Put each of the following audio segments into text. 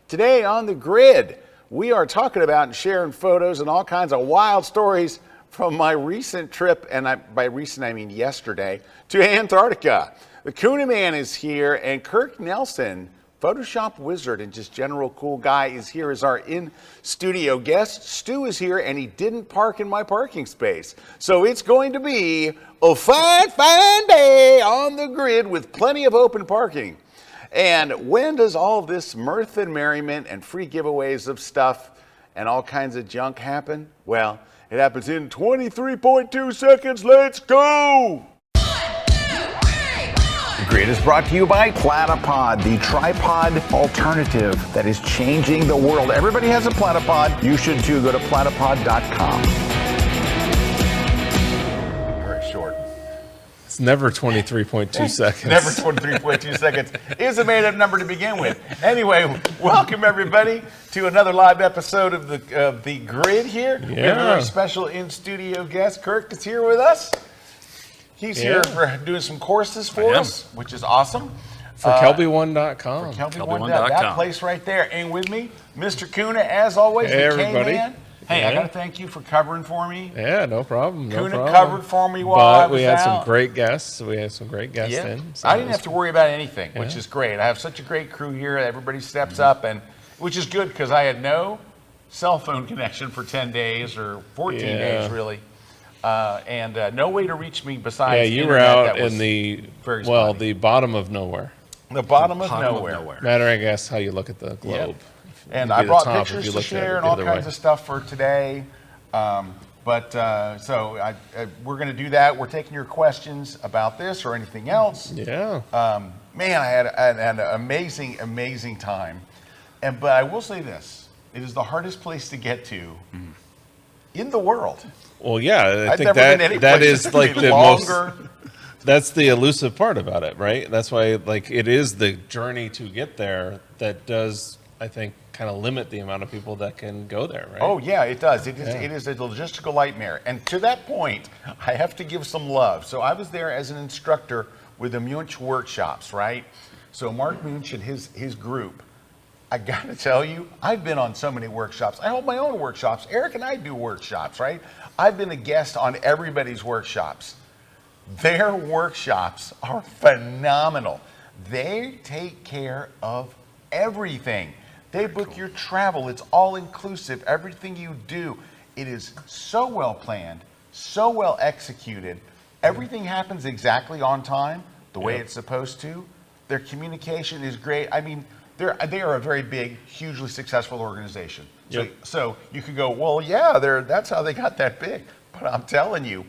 Today on the grid, we are talking about and sharing photos and all kinds of wild stories from my recent trip, and by recent I mean yesterday, to Antarctica. The Kuna Man is here, and Kirk Nelson, Photoshop wizard and just general cool guy, is here as our in-studio guest. Stu is here, and he didn't park in my parking space. So it's going to be a fine, fine day on the grid with plenty of open parking. And when does all this mirth and merriment and free giveaways of stuff and all kinds of junk happen? Well, it happens in 23.2 seconds. Let's go! The Grid is brought to you by Platypod, the tripod alternative that is changing the world. Everybody has a Platypod. You should too. Go to platypod.com. Very short. It's never 23.2 seconds. Never 23.2 seconds is a made-up number to begin with. Anyway, welcome everybody to another live episode of the Grid here. Yeah. We have a very special in-studio guest. Kirk is here with us. He's here for doing some courses for us, which is awesome. For KelbyOne.com. For KelbyOne, that place right there. And with me, Mr. Kuna, as always, hey, the everybody. K-Man. Hey, I got to thank you for covering for me. Yeah, no problem. Kuna covered for me while I was out. But we had some great guests. We had some great guests in. So I didn't have to worry about anything, which is great. I have such a great crew here. Everybody steps up, and which is good because I had no cell phone connection for 10 days or 14 days, really. And no way to reach me besides. Yeah, you were out in the the bottom of nowhere. The bottom of nowhere. Matter, I guess, how you look at the globe. Yep. And I brought pictures to share and all kinds of stuff for today. So we're going to do that. We're taking your questions about this or anything else. Yeah. Man, I had an amazing, amazing time. But I will say this: it is the hardest place to get to in the world. Well, yeah, I think that is like the most. That's the elusive part about it, right? That's why, like, it is the journey to get there that does, I think, kind of limit the amount of people that can go there, right? Oh yeah, it does. It is a logistical nightmare. And to that point, I have to give some love. So I was there as an instructor with the Munch workshops, right? So Mark Munch and his group. I got to tell you, I've been on so many workshops. I hold my own workshops. Erik and I do workshops, right? I've been a guest on everybody's workshops. Their workshops are phenomenal. They take care of everything. They book your travel. It's all inclusive. Everything you do, it is so well planned, so well executed. Everything happens exactly on time, the way it's supposed to. Their communication is great. I mean, they are a very big, hugely successful organization. So you could go, well, yeah, that's how they got that big. But I'm telling you,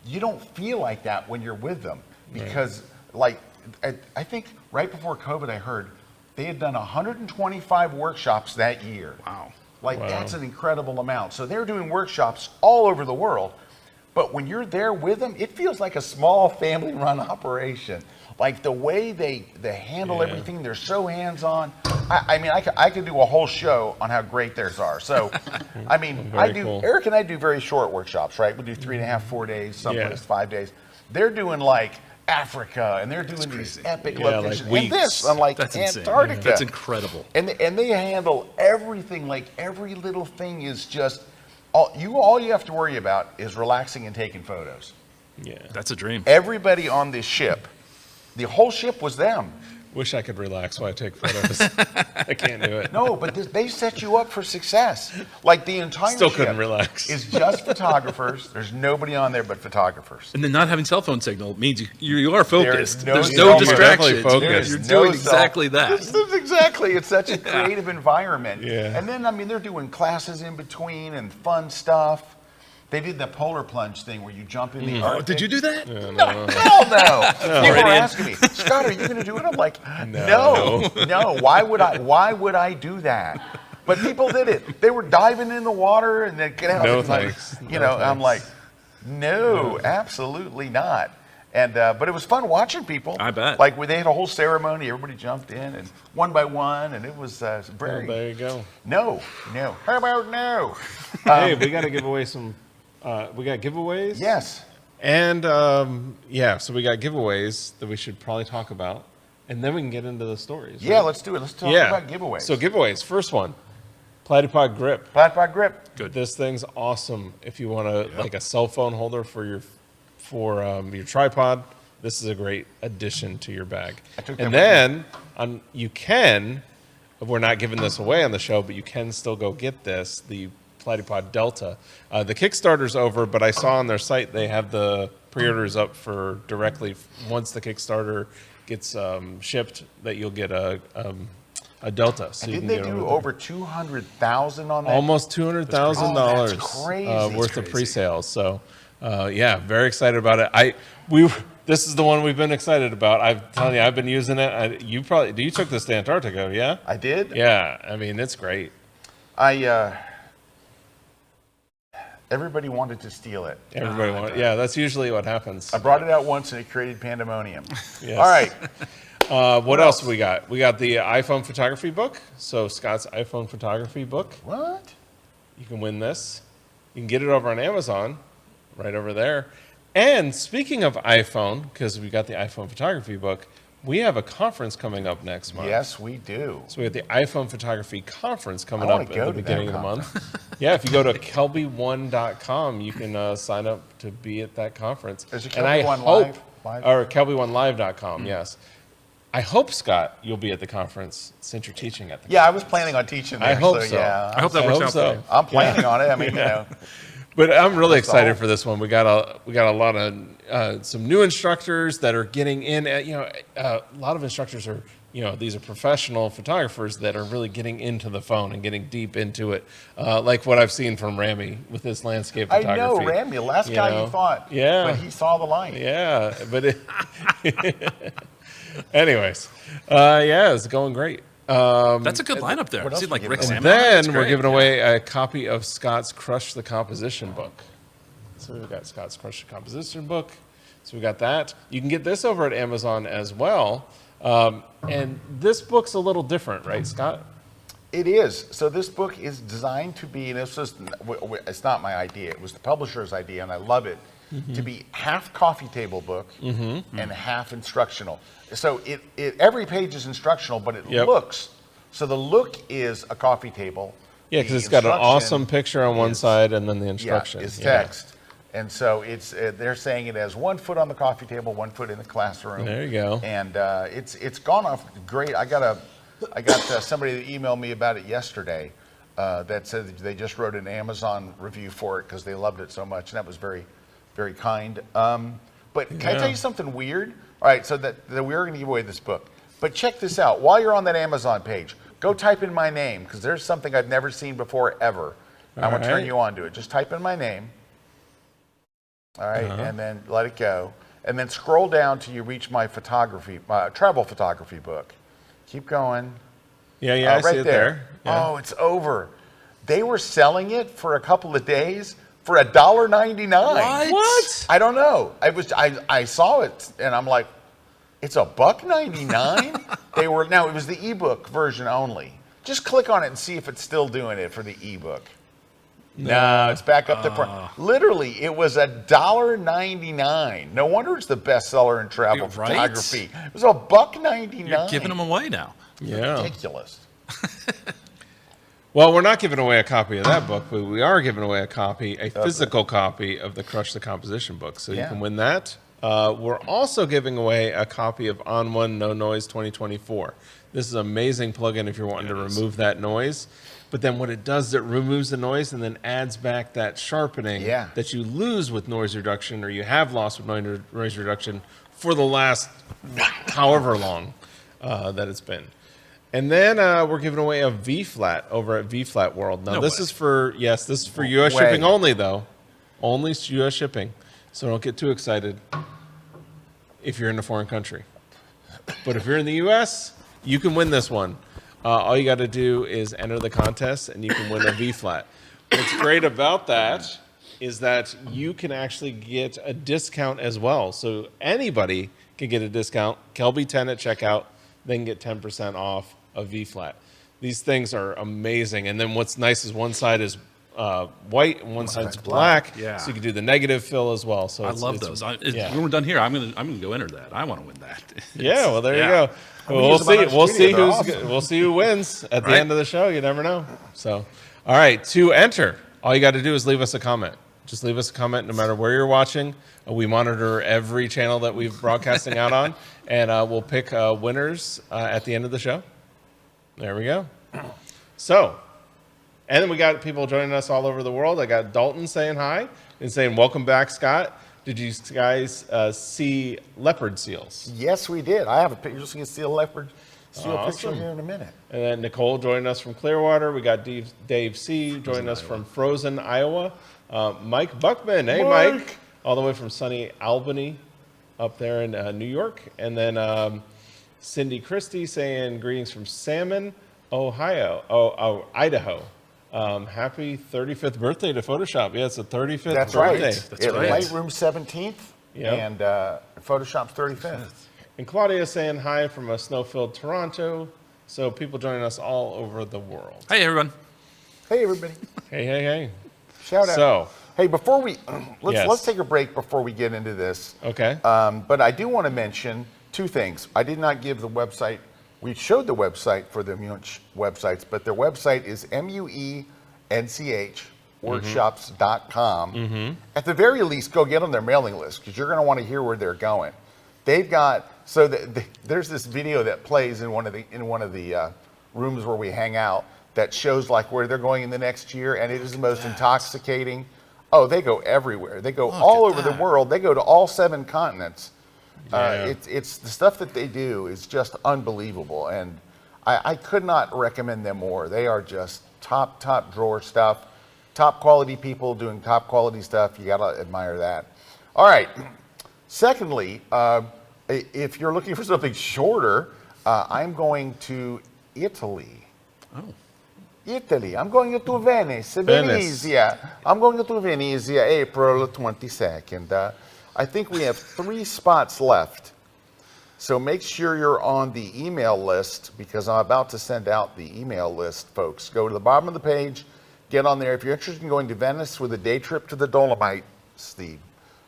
you don't feel like that when you're with them because, like, I think right before COVID, I heard they had done 125 workshops that year. Wow. That's an incredible amount. So they're doing workshops all over the world. But when you're there with them, it feels like a small family-run operation. Like the way they handle everything, they're so hands-on. I mean, I could do a whole show on how great theirs are. So, I mean, cool. Erik and I do very short workshops, right? We do 3.5, 4 days, some places 5 days. They're doing like Africa, and they're doing these epic locations. Like weeks. And this, unlike Antarctica. Insane. That's incredible. And they handle everything. Like every little thing is just all you have to worry about is relaxing and taking photos. Yeah, that's a dream. Everybody on this ship, the whole ship was them. Wish I could relax while I take photos. I can't do it. No, but they set you up for success. Like the entire Still ship couldn't relax. is just photographers. There's nobody on there but photographers. And then not having cell phone signal means you are focused. There's no distractions. Focused. You're doing exactly that. This is exactly. It's such a creative environment. Yeah. And then, I mean, they're doing classes in between and fun stuff. They did the polar plunge thing where you jump in the Arctic. Did you do that? No, hell no. People were asking me, Scott, are you going to do it? I'm like, no. Why would I do that? But people did it. They were diving in the water and then get out. No thanks. I'm like, no, absolutely not. And but it was fun watching people. I bet. Like they had a whole ceremony. Everybody jumped in and one by one, and it was very. Oh, there you go. No. How about no? Hey, we got to give away some. We got giveaways. Yes. And so we got giveaways that we should probably talk about. and then we can get into the stories. Yeah, right? let's do it. Let's talk about giveaways. So giveaways. First one, Platypod Grip. Platypod Grip. Good. This thing's awesome. If you want like a cell phone holder for your tripod, this is a great addition to your bag. And then you can, we're not giving this away on the show, but you can still go get this, the Platypod Delta. The Kickstarter's over, but I saw on their site they have the pre-orders up for directly once the Kickstarter gets shipped, that you'll get a Delta. So Didn't they do over 200,000 on that? Almost $200,000 that's crazy. worth of pre-sales. So, yeah, very excited about it. This is the one we've been excited about. I'm telling you, I've been using it. You took this to Antarctica, yeah? I did. Yeah, I mean, it's great. Everybody wanted to steal it. Everybody wants. Yeah, that's usually what happens. I brought it out once and it created pandemonium. Yes. All right. What else we got? We got the iPhone photography book. So Scott's iPhone photography book. What? You can win this. You can get it over on Amazon, right over there. And speaking of iPhone, because we got the iPhone photography book, we have a conference coming up next month. Yes, we do. So we have the iPhone photography conference coming I up wanna at go the to that beginning of the month. Yeah, if you go to KelbyOne.com, you can sign up to be at that conference. Is it And I KelbyOne hope, Live? or KelbyOneLive.com, yes. I hope, Scott, you'll be at the conference since you're teaching at the Yeah, I was planning on teaching there. I hope so. Yeah, I hope that works out for you. I'm planning on it. I mean, you know. But I'm really That's excited all. for this one. We got a lot of some new instructors that are getting in. A lot of instructors are, these are professional photographers that are really getting into the phone and getting deep into it, like what I've seen from Rami with his landscape I photography. know, Rami, the last guy you thought. Yeah. But he saw the light. Yeah, but anyways, yeah, it's going great. That's a good lineup there. what else See, we like giving Rick away? Salmon. And That's then we're great. giving away a copy of Scott's Crush the Composition book. So we've got Scott's Crush the Composition book. So we got that. You can get this over at Amazon as well. And this book's a little different, right, Scott? It is. So this book is designed to be, and it's not my idea, it was the publisher's idea, and I love it, to be half coffee table book and half instructional. So every page is instructional, but it looks, so the look is a coffee table. Yeah, because The it's got an instruction awesome picture on one is- side and then the instruction. Yeah, it's text. And so they're saying it has 1 foot on the coffee table, 1 foot in the classroom. There you go. And it's gone off great. I got somebody that emailed me about it yesterday that said that they just wrote an Amazon review for it because they loved it so much, and that was very, very kind. But can I tell you something weird? All right, so that we're going to give away this book. But check this out. While you're on that Amazon page, go type in my name because there's something I've never seen before ever. And I'm going to turn you on to it. Just type in my name. All right, and then let it go. And then scroll down till you reach my travel photography book. Keep going. Yeah, I right see it there. Yeah. Oh, it's over. They were selling it for a couple of days for $1.99. What? I don't know. I saw it and I'm like, it's $1.99? Now it was the ebook version only. Just click on it and see if it's still doing it for the ebook. No, it's back up to literally, it was $1.99. No wonder it's the bestseller in travel Right? photography. It was $1.99. You're giving them away now. Yeah. Ridiculous. Well, we're not giving away a copy of that book, but we are giving away a physical copy of the Crush the Composition book. So you can win that. We're also giving away a copy of On One No Noise 2024. This is an amazing plugin if you're wanting to remove that noise. But then what it does is it removes the noise and then adds back that sharpening that you lose with noise reduction, or you have lost with noise reduction for the last however long that it's been. And then we're giving away a V-flat over at V-flat World. Now this is for U.S. shipping only, though. Only U.S. shipping. So don't get too excited if you're in a foreign country. But if you're in the U.S., you can win this one. All you got to do is enter the contest, and you can win a V-flat. What's great about that is that you can actually get a discount as well. So anybody can get a discount. Kelby 10 at checkout, they can get 10% off a V-flat. These things are amazing. And then what's nice is one side is white and one side's black. Yeah. So you can do the negative fill as well. So I it's, love it's, those. yeah. When we're done here, I'm gonna go enter that. I want to win that. Yeah, well, there you go. We We'll use them on see. our studio. They're awesome. We'll see who wins at the Right. end of the show. You never know. So, all right, to enter, all you got to do is leave us a comment. Just leave us a comment, no matter where you're watching. We monitor every channel that we're broadcasting out on, and we'll pick winners at the end of the show. There we go. So, and then we got people joining us all over the world. I got Dalton saying hi and saying welcome back, Scott. Did you guys see leopard seals? Yes, we did. I have a picture. So you can see a leopard seal picture Awesome. here in a minute. And then Nicole joining us from Clearwater. We got Dave C. joining us from Frozen, Iowa. Mike Buckman. Hey, Mike. All the way from sunny Albany up there in New York. And then Cindy Christie saying greetings from Salmon, Ohio. Idaho. Happy 35th birthday to Photoshop. Yeah, it's the 35th That's birthday. right. That's right. Lightroom 17th Yep. and Photoshop's 35th. And Claudia saying hi from a snow-filled Toronto. So people joining us all over the world. Hey, everyone. Hey, everybody. Hey. Shout out. So, Hey, before we Yes. let's take a break before we get into this. okay. But I do want to mention two things. I did not give the website. We showed the website for the Munch websites, but their website is MUENCH workshops.com. At the very least, go get on their mailing list because you're going to want to hear where they're going. They've got there's this video that plays in one of the rooms where we hang out that shows like where they're going in the next year, and it is the most intoxicating. Oh, they go everywhere. They go all over the world. They go to all 7 continents. Yeah. It's the stuff that they do is just unbelievable, and I could not recommend them more. They are just top drawer stuff, top quality people doing top quality stuff. You gotta admire that. All right. Secondly, if you're looking for something shorter, I'm going to Italy. Oh. Italy. I'm going to Venice. Venezia. I'm going to Venezia, April 22nd. I think we have 3 spots left. So make sure you're on the email list because I'm about to send out the email list, folks. Go to the bottom of the page, get on there. If you're interested in going to Venice with a day trip to the Dolomites, the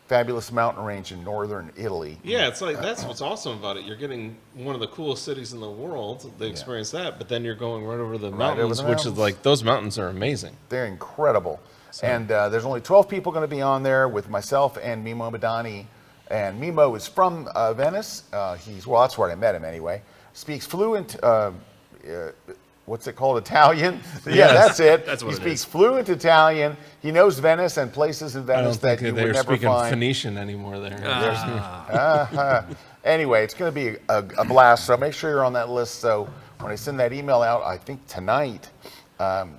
fabulous mountain range in northern Italy. Yeah, it's like that's what's awesome about it. You're getting one of the coolest cities in the world. They experience that, but then you're going right over the mountains, over the which is mountains. like those mountains are amazing. They're incredible. And there's only 12 people going to be on there with myself and Mimo Madani. And Mimo is from Venice. That's where I met him anyway. Speaks fluent, what's it called, Italian? Yeah, Yes. that's it. That's what he it speaks is. fluent Italian. He knows Venice and places in I Venice don't that think you they're would never speaking find. Phoenician anymore there. Anyway, it's going to be a blast. So make sure you're on that list. So when I send that email out, I think tonight,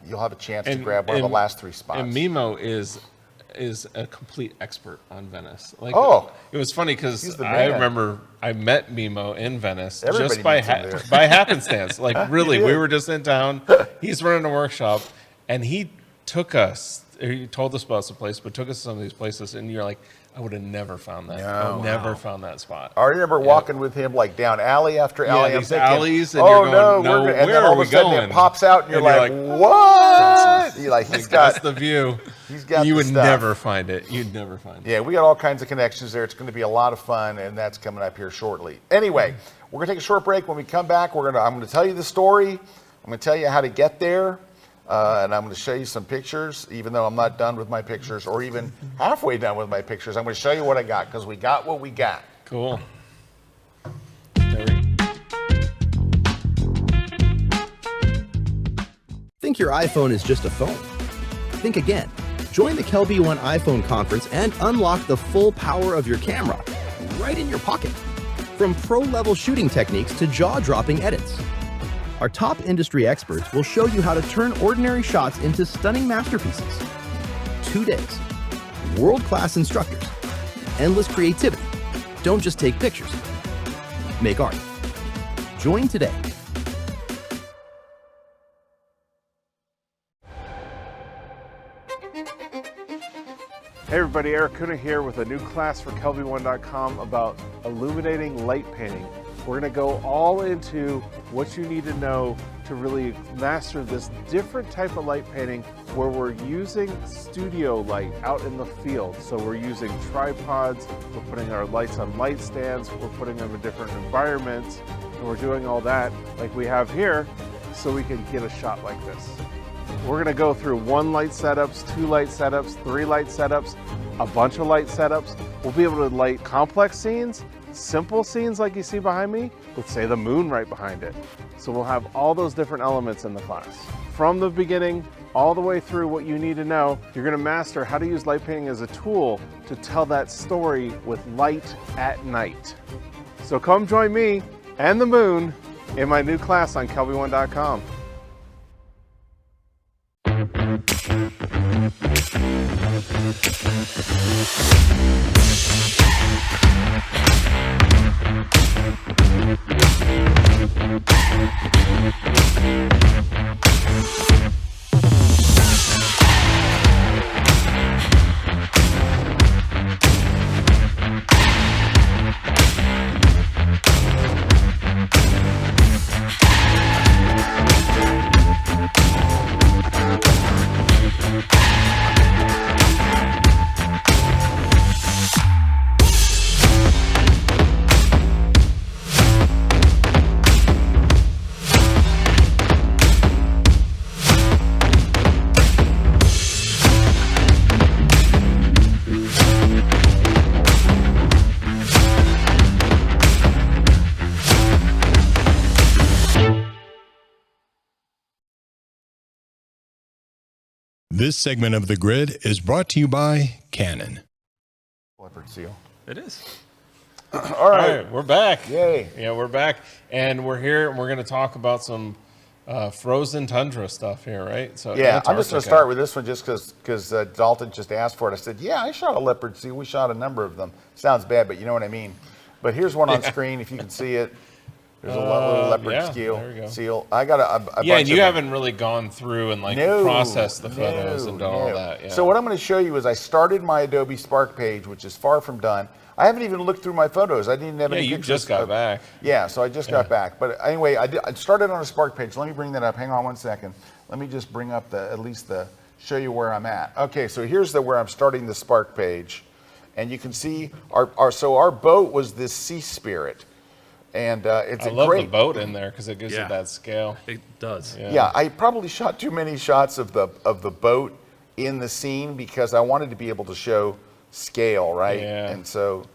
you'll have a chance to grab one of the last 3 spots. And Mimo is a complete expert on Venice. Like, it was funny because He's the I man. remember I met Mimo in Venice Everybody just by meets him there. by happenstance. Like really, did. we were just in town. He's running a workshop, and he took us. He told us about some place, but took us to some of these places, and you're like, I would have never found that. No. Never found that spot. I remember walking with him like down alley after alley. I'm these thinking, alleys, and oh you're going, no, no, we're gonna, and where then all are of we a sudden going? it pops out, and you're And you're like, what? You're like, Like, that's the view. he's got You the would stuff. never find it. You'd never find it. Yeah, we got all kinds of connections there. It's going to be a lot of fun, and that's coming up here shortly. Anyway, we're going to take a short break. When we come back, I'm going to tell you the story. I'm going to tell you how to get there, and I'm going to show you some pictures, even though I'm not done with my pictures or even halfway done with my pictures. I'm going to show you what I got because we got what we got. Cool. There we Think your iPhone is just a phone? Think again. Join the KelbyOne iPhone conference and unlock the full power of your camera right in your pocket. From pro-level shooting techniques to jaw-dropping edits. Our top industry experts will show you how to turn ordinary shots into stunning masterpieces. 2 days. World-class instructors. Endless creativity. Don't just take pictures. Make art. Join today. Hey everybody, Erik Kuna here with a new class for KelbyOne.com about illuminating light painting. We're going to go all into what you need to know to to really master this different type of light painting where we're using studio light out in the field. So we're using tripods, we're putting our lights on light stands, we're putting them in different environments, and we're doing all that like we have here so we can get a shot like this. We're gonna go through 1 light setups, 2 light setups, 3 light setups, a bunch of light setups. We'll be able to light complex scenes, simple scenes like you see behind me, with say the moon right behind it. So we'll have all those different elements in the class. From the beginning, all the way through what you need to know, you're gonna master how to use light painting as a tool to tell that story with light at night. So come join me and the moon in my new class on KelbyOne.com. This segment of The Grid is brought to you by Canon. Leopard seal. It is. All right. We're back. Yay. Yeah, we're back. And we're here and we're going to talk about some frozen tundra stuff here, right? So Yeah, I'm just going Antarctica. to start with this one just because Dalton just asked for it. I said, yeah, I shot a leopard seal. We shot a number of them. Sounds bad, but you know what I mean. But here's one on screen if you can see it. There's a little leopard there we go. seal. I got a bunch Yeah, and you of them. haven't really gone through and processed the photos and done all that. Yeah. So what I'm going to show you is I started my Adobe Spark page, which is far from done. I haven't even looked through my photos. I didn't have any you pictures. just got back. Yeah, so I just got back. But anyway, I started on a Spark page. Let me bring that up. Hang on one second. Let me just bring up show you where I'm at. Okay, so here's where I'm starting the Spark page. And you can see our boat was this Sea Spirit. And it's I love the boat in there because it gives it that scale. It does. Yeah, I probably shot too many shots of the boat in the scene because I wanted to be able to show scale, right? Yeah. And so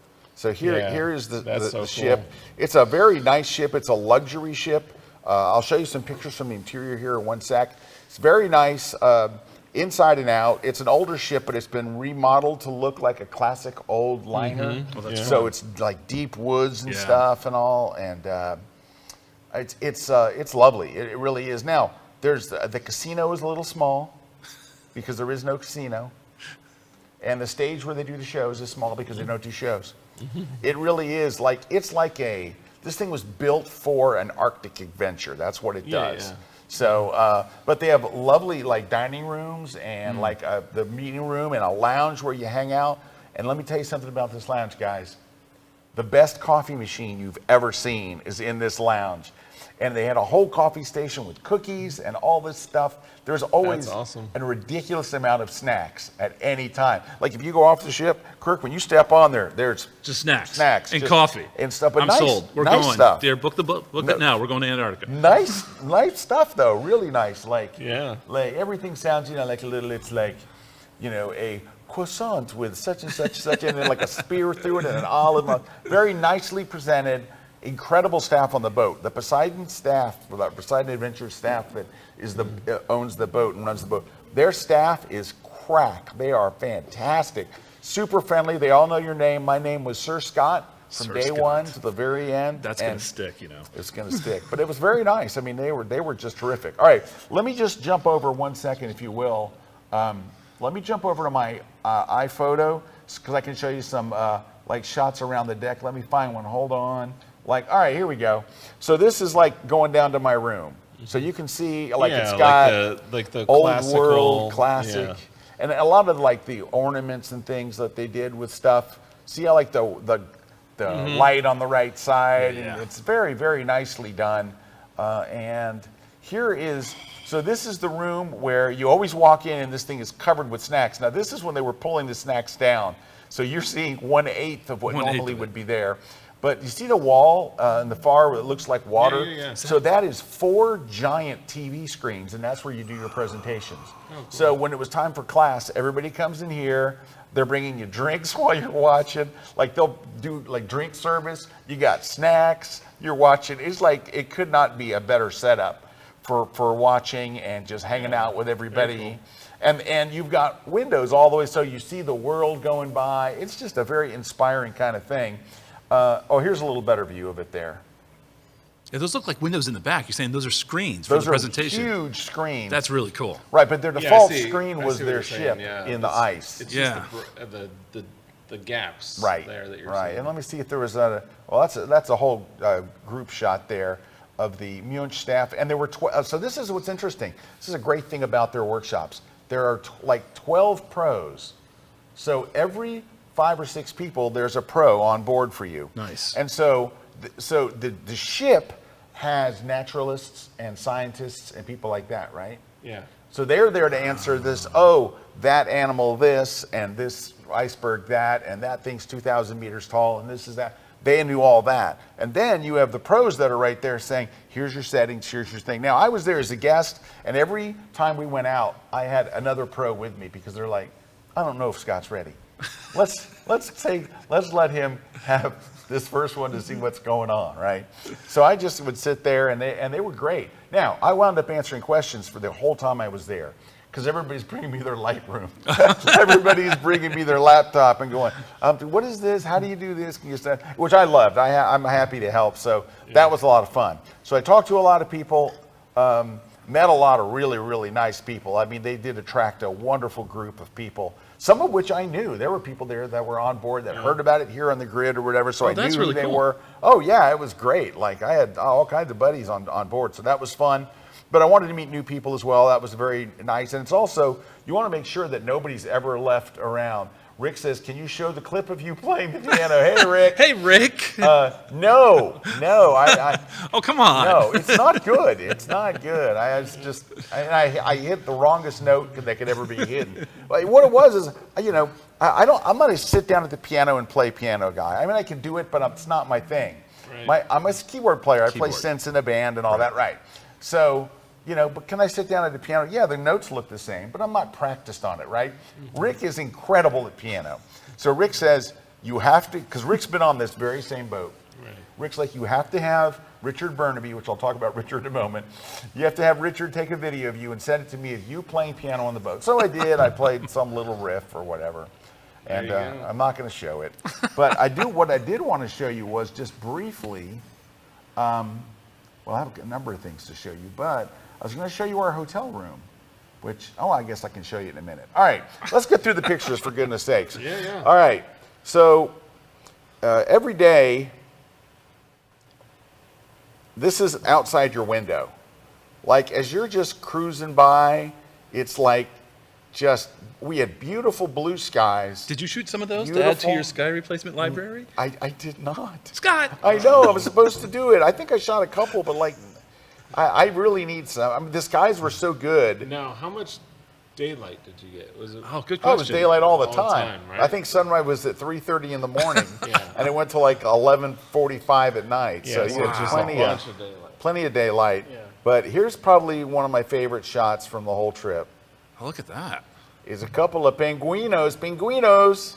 here is the ship. Cool. It's a very nice ship. It's a luxury ship. I'll show you some pictures from the interior here in one sec. It's very nice. Inside and out. It's an older ship, but it's been remodeled to look like a classic old liner. Oh, So it's like deep woods and stuff and all, and it's lovely. It really is. Now there's the casino is a little small because there is no casino, and the stage where they do the shows is small because they don't do shows. It really is this thing was built for an Arctic adventure. That's what it does. Yeah. So, but they have lovely dining rooms and the meeting room and a lounge where you hang out. And let me tell you something about this lounge, guys. The best coffee machine you've ever seen is in this lounge. And they had a whole coffee station with cookies and all this stuff. There's always a ridiculous amount of snacks at any time. Like if you go off the ship, Kirk, when you step on there's just snacks and just coffee and stuff. But I'm nice, sold. We're nice going. stuff. Dear, book it now. We're going to Antarctica. Nice stuff though. Really nice. Like everything sounds like a little. It's like a croissant with such and such, and then like a spear through it and an olive. Very nicely presented. Incredible staff on the boat. The Poseidon staff, the Poseidon Adventures staff that owns the boat and runs the boat. Their staff is crack. They are fantastic. Super friendly. They all know your name. My name was Sir Scott from day one to the very end. That's going to stick, It's going to stick. But it was very nice. I mean, they were just terrific. All right, let me just jump over 1 second, if you will. Let me jump over to my iPhoto because I can show you some shots around the deck. Let me find one. Hold on. All right, here we go. So this is going down to my room. So you can see it's got the old classical, world classic, and a lot of the ornaments and things that they did with stuff. See how the light on the right side, and it's very, very nicely done. And here is, so this is the room where you always walk in and this thing is covered with snacks. Now this is when they were pulling the snacks down. So you're seeing 1/8 of what 1/8 normally of it. would be there. But you see the wall in the far where it looks like water? Yeah. So that is 4 giant TV screens, and that's where you do your presentations. So when it was time for class, everybody comes in here. They're bringing you drinks while you're watching. Like they'll do like drink service. You got snacks. You're watching. It's like it could not be a better setup for watching and just hanging out with everybody. And you've got windows all the way, so you see the world going by. It's just a very inspiring kind of thing. Here's a little better view of it there. Yeah, those look like windows in the back. You're saying those are screens for Those the are presentation. huge screens. That's really cool. right, but their Yeah, I default see- screen I was see what their you're saying, ship yeah. in the It's- ice. It's Yeah. just the gaps Right, there that you're right. seeing. And let me see if there was that's a whole group shot there of the Munich staff. And there were so this is what's interesting. This is a great thing about their workshops. There are like 12 pros. So every 5 or 6 people, there's a pro on board for you. Nice. And so the ship has naturalists and scientists and people like that, right? Yeah. So they're there to answer this, that animal this, and this iceberg that, and that thing's 2,000 meters tall, and this is that. They knew all that. And then you have the pros that are right there saying, here's your settings, here's your thing. Now, I was there as a guest, and every time we went out, I had another pro with me because they're like, I don't know if Scott's ready. Let's let him have this first one to see what's going on, right? So I just would sit there, and they were great. Now, I wound up answering questions for the whole time I was there because everybody's bringing me their Lightroom. Everybody's bringing me their laptop and going, what is this? How do you do this? Can you say? Which I loved. I'm happy to help. So that was a lot of fun. So I talked to a lot of people, met a lot of really, really nice people. I mean, they did attract a wonderful group of people, some of which I knew. There were people there that were on board that heard about it here on the grid or whatever, so I knew that's who really they cool. were. Oh, yeah, it was great. Like, I had all kinds of buddies on board, so that was fun. But I wanted to meet new people as well. That was very nice. And it's also, you want to make sure that nobody's ever left around. Rick says, can you show the clip of you playing the piano? Hey, Rick. Hey, Rick. No, Oh, come on. no, it's not good. It's not good. I hit the wrongest note that could ever be hidden. Like, what it was is, I'm not a sit down at the piano and play piano guy. I mean, I can do it, but it's not my thing. Right. I'm a keyboard player. I play Keyboard. synths in a band and all that, right? So, but can I sit down at the piano? Yeah, the notes look the same, but I'm not practiced on it, right? Rick is incredible at piano. So Rick says, you have to, because Rick's been on this very same boat. Right. Rick's like, you have to have Richard Burnaby, which I'll talk about Richard in a moment. You have to have Richard take a video of you and send it to me of you playing piano on the boat. So I did. I played some little riff or whatever. And There you go. I'm not going to show it. But what I did want to show you was just briefly, I have a number of things to show you, but I was going to show you our hotel room, which, I guess I can show you in a minute. All right, let's get through the pictures for goodness sakes. Yeah. All right, so every day, this is outside your window. Like, as you're just cruising by, it's like we had beautiful blue skies. Did you shoot some of those to add to Beautiful. your sky replacement library? I did not. Scott! I know, I was supposed to do it. I think I shot a couple, but I really need some. I mean, the skies were so good. Now, how much daylight did you get? Was it? Oh, good Oh, it was question. daylight all the All the time. time, right? I think sunrise was at 3:30 in the morning, Yeah. and it went to like 11:45 at night. so you had just plenty a bunch of of daylight. plenty of daylight. Yeah. But here's probably one of my favorite shots from the whole trip. Oh, look at that. Is a couple of pinguinos,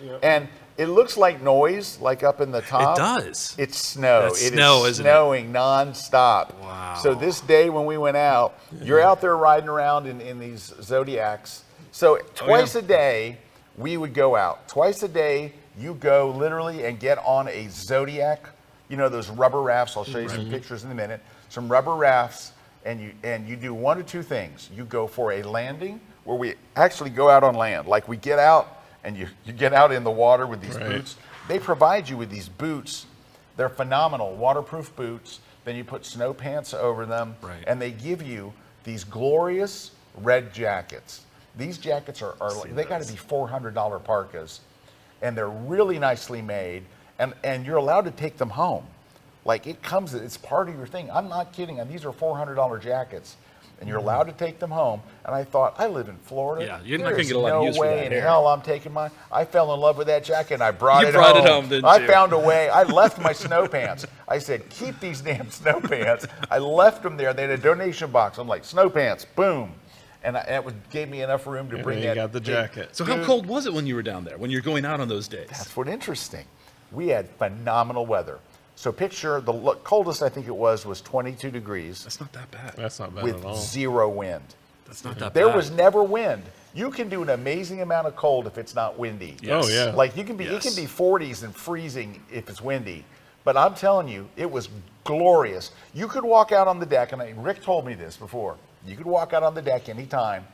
Yep. and it looks like noise, like up in the top. It does. It's snow. That's It snow, is isn't it? snowing nonstop. Wow. So this day when we went out, you're out there riding around in these Zodiacs. So twice a day, we would go out. Twice a day, you go literally and get on a Zodiac. You know those rubber rafts. I'll show you some pictures in a minute. Some rubber rafts, and you do one of two things. You go for a landing where we actually go out on land. Like we get out and you get out in the water with these boots. They provide you with these boots. They're phenomenal, waterproof boots. Then you put snow pants over them, Right. and they give you these glorious red jackets. These jackets are they got to be $400 parkas, and they're really nicely made. And you're allowed to take them home. Like it comes, it's part of your thing. I'm not kidding. And these are $400 jackets, and you're allowed to take them home. And I thought, I live in Florida. Yeah, you're not gonna There's get a lot of use for no way that in hair. hell I'm taking mine. I fell in love with that jacket, and I brought You it brought home. it home, didn't I you? found a way. I left my snow pants. I said, keep these damn snow pants. I left them there. They had a donation box. I'm like, snow pants, boom. And it gave me enough room to bring you that. got the jacket. So how cold was it when you were down there, when you're going out on those days? That's what's interesting. We had phenomenal weather. So picture the coldest I think it was 22 degrees That's not that bad. That's not bad with at all. 0 wind. That's not that There bad. was never wind. You can do an amazing amount of cold if it's not windy. Yes. Oh, yeah. Like you can be, it can be 40s and freezing if it's windy. But I'm telling you, it was glorious. You could walk out on the deck, and Rick told me this before. You could walk out on the deck anytime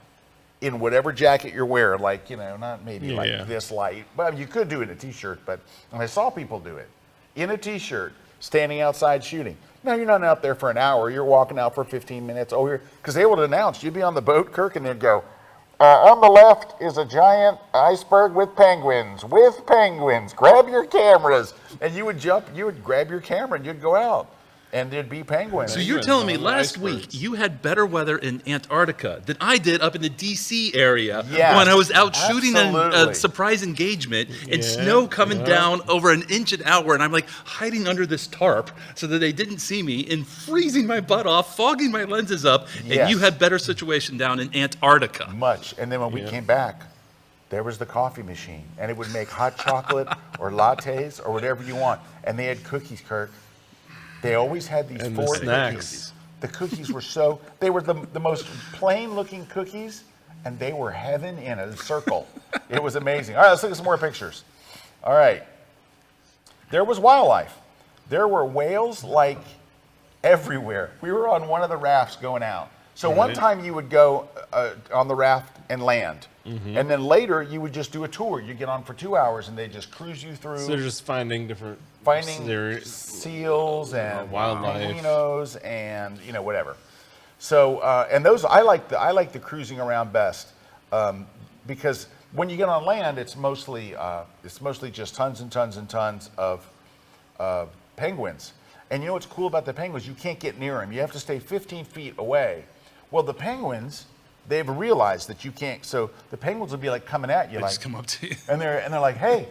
in whatever jacket you're wearing, like, not maybe like this light. But you could do it in a t-shirt, and I saw people do it. In a t-shirt, standing outside shooting. No, you're not out there for an hour. You're walking out for 15 minutes. Because they would announce, you'd be on the boat, Kirk, and they'd go, on the left is a giant iceberg with penguins. Grab your cameras. And you would grab your camera and you'd go out. And there'd be penguins. So you're telling me last week you had better weather in Antarctica than I did up in the D.C. area Yes, when I was out shooting a absolutely. surprise engagement and snow coming down over an inch an hour, and I'm like hiding under this tarp so that they didn't see me and freezing my butt off, fogging my lenses up, and Yes. you had better situation down in Antarctica. Much. And then when we came back, there was the coffee machine. And it would make hot chocolate or lattes or whatever you want. And they had cookies, Kirk. They always had these And the 4 snacks. cookies. The cookies were they were the most plain looking cookies, and they were heaven in a circle. It was amazing. All right, let's look at some more pictures. All right. There was wildlife. There were whales like everywhere. We were on one of the rafts going out. So one time you would go on the raft and land. And then later you would just do a tour. You get on for 2 hours and they just cruise you through. So they're just finding different Seals and wildlife, penguinos, and whatever. So and those I like the cruising around best because when you get on land, it's mostly just tons and tons and tons of penguins. And you know what's cool about the penguins? You can't get near them. You have to stay 15 feet away. Well, the penguins, they've realized that you can't. So the penguins will be like coming at you, They like just come up to you. and they're like, hey,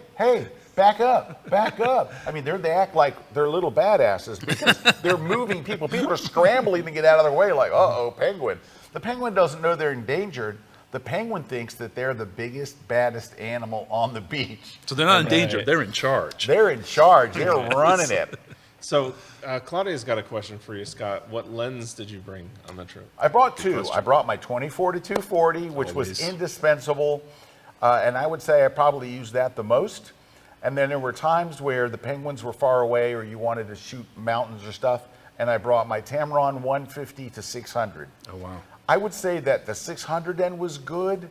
back up. I mean, they act like they're little badasses because they're moving people. People are scrambling to get out of their way, like, uh-oh, penguin. The penguin doesn't know they're endangered. The penguin thinks that they're the biggest, baddest animal on the beach. So they're not in danger. They're in charge. They're in charge. They're running it. So Claudia's got a question for you, Scott. What lens did you bring on the trip? I brought 2. I brought my 24 to 240, which was indispensable. And I would say I probably used that the most. And then there were times where the penguins were far away or you wanted to shoot mountains or stuff. And I brought my Tamron 150 to 600. Oh, wow. I would say that the 600 end was good.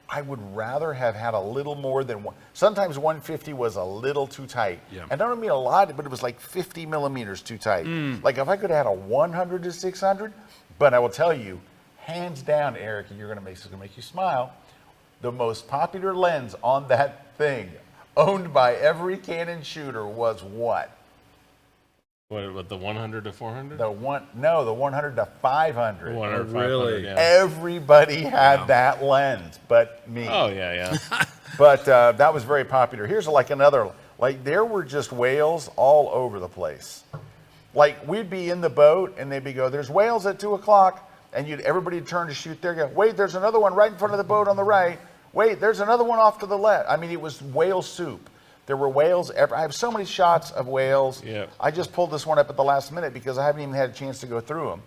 I would rather have had a little more than one. Sometimes 150 was a little too tight. Yeah. And I don't mean a lot, but it was like 50 millimeters too tight. Like if I could have had a 100 to 600, but I will tell you, hands down, Eric, and this is gonna make you smile, the most popular lens on that thing, owned by every Canon shooter, was what? What the 100 to 400? The 100 to 500. 100, really? 500, yeah. Everybody had that lens, but me. Oh yeah. But that was very popular. Here's another, there were just whales all over the place. Like we'd be in the boat and they'd go, there's whales at 2 o'clock, and everybody'd turn to shoot there. Go, wait, there's another one right in front of the boat on the right. Wait, there's another one off to the left. I mean, it was whale soup. There were whales. I have so many shots of whales. Yeah. I just pulled this one up at the last minute because I haven't even had a chance to go through them.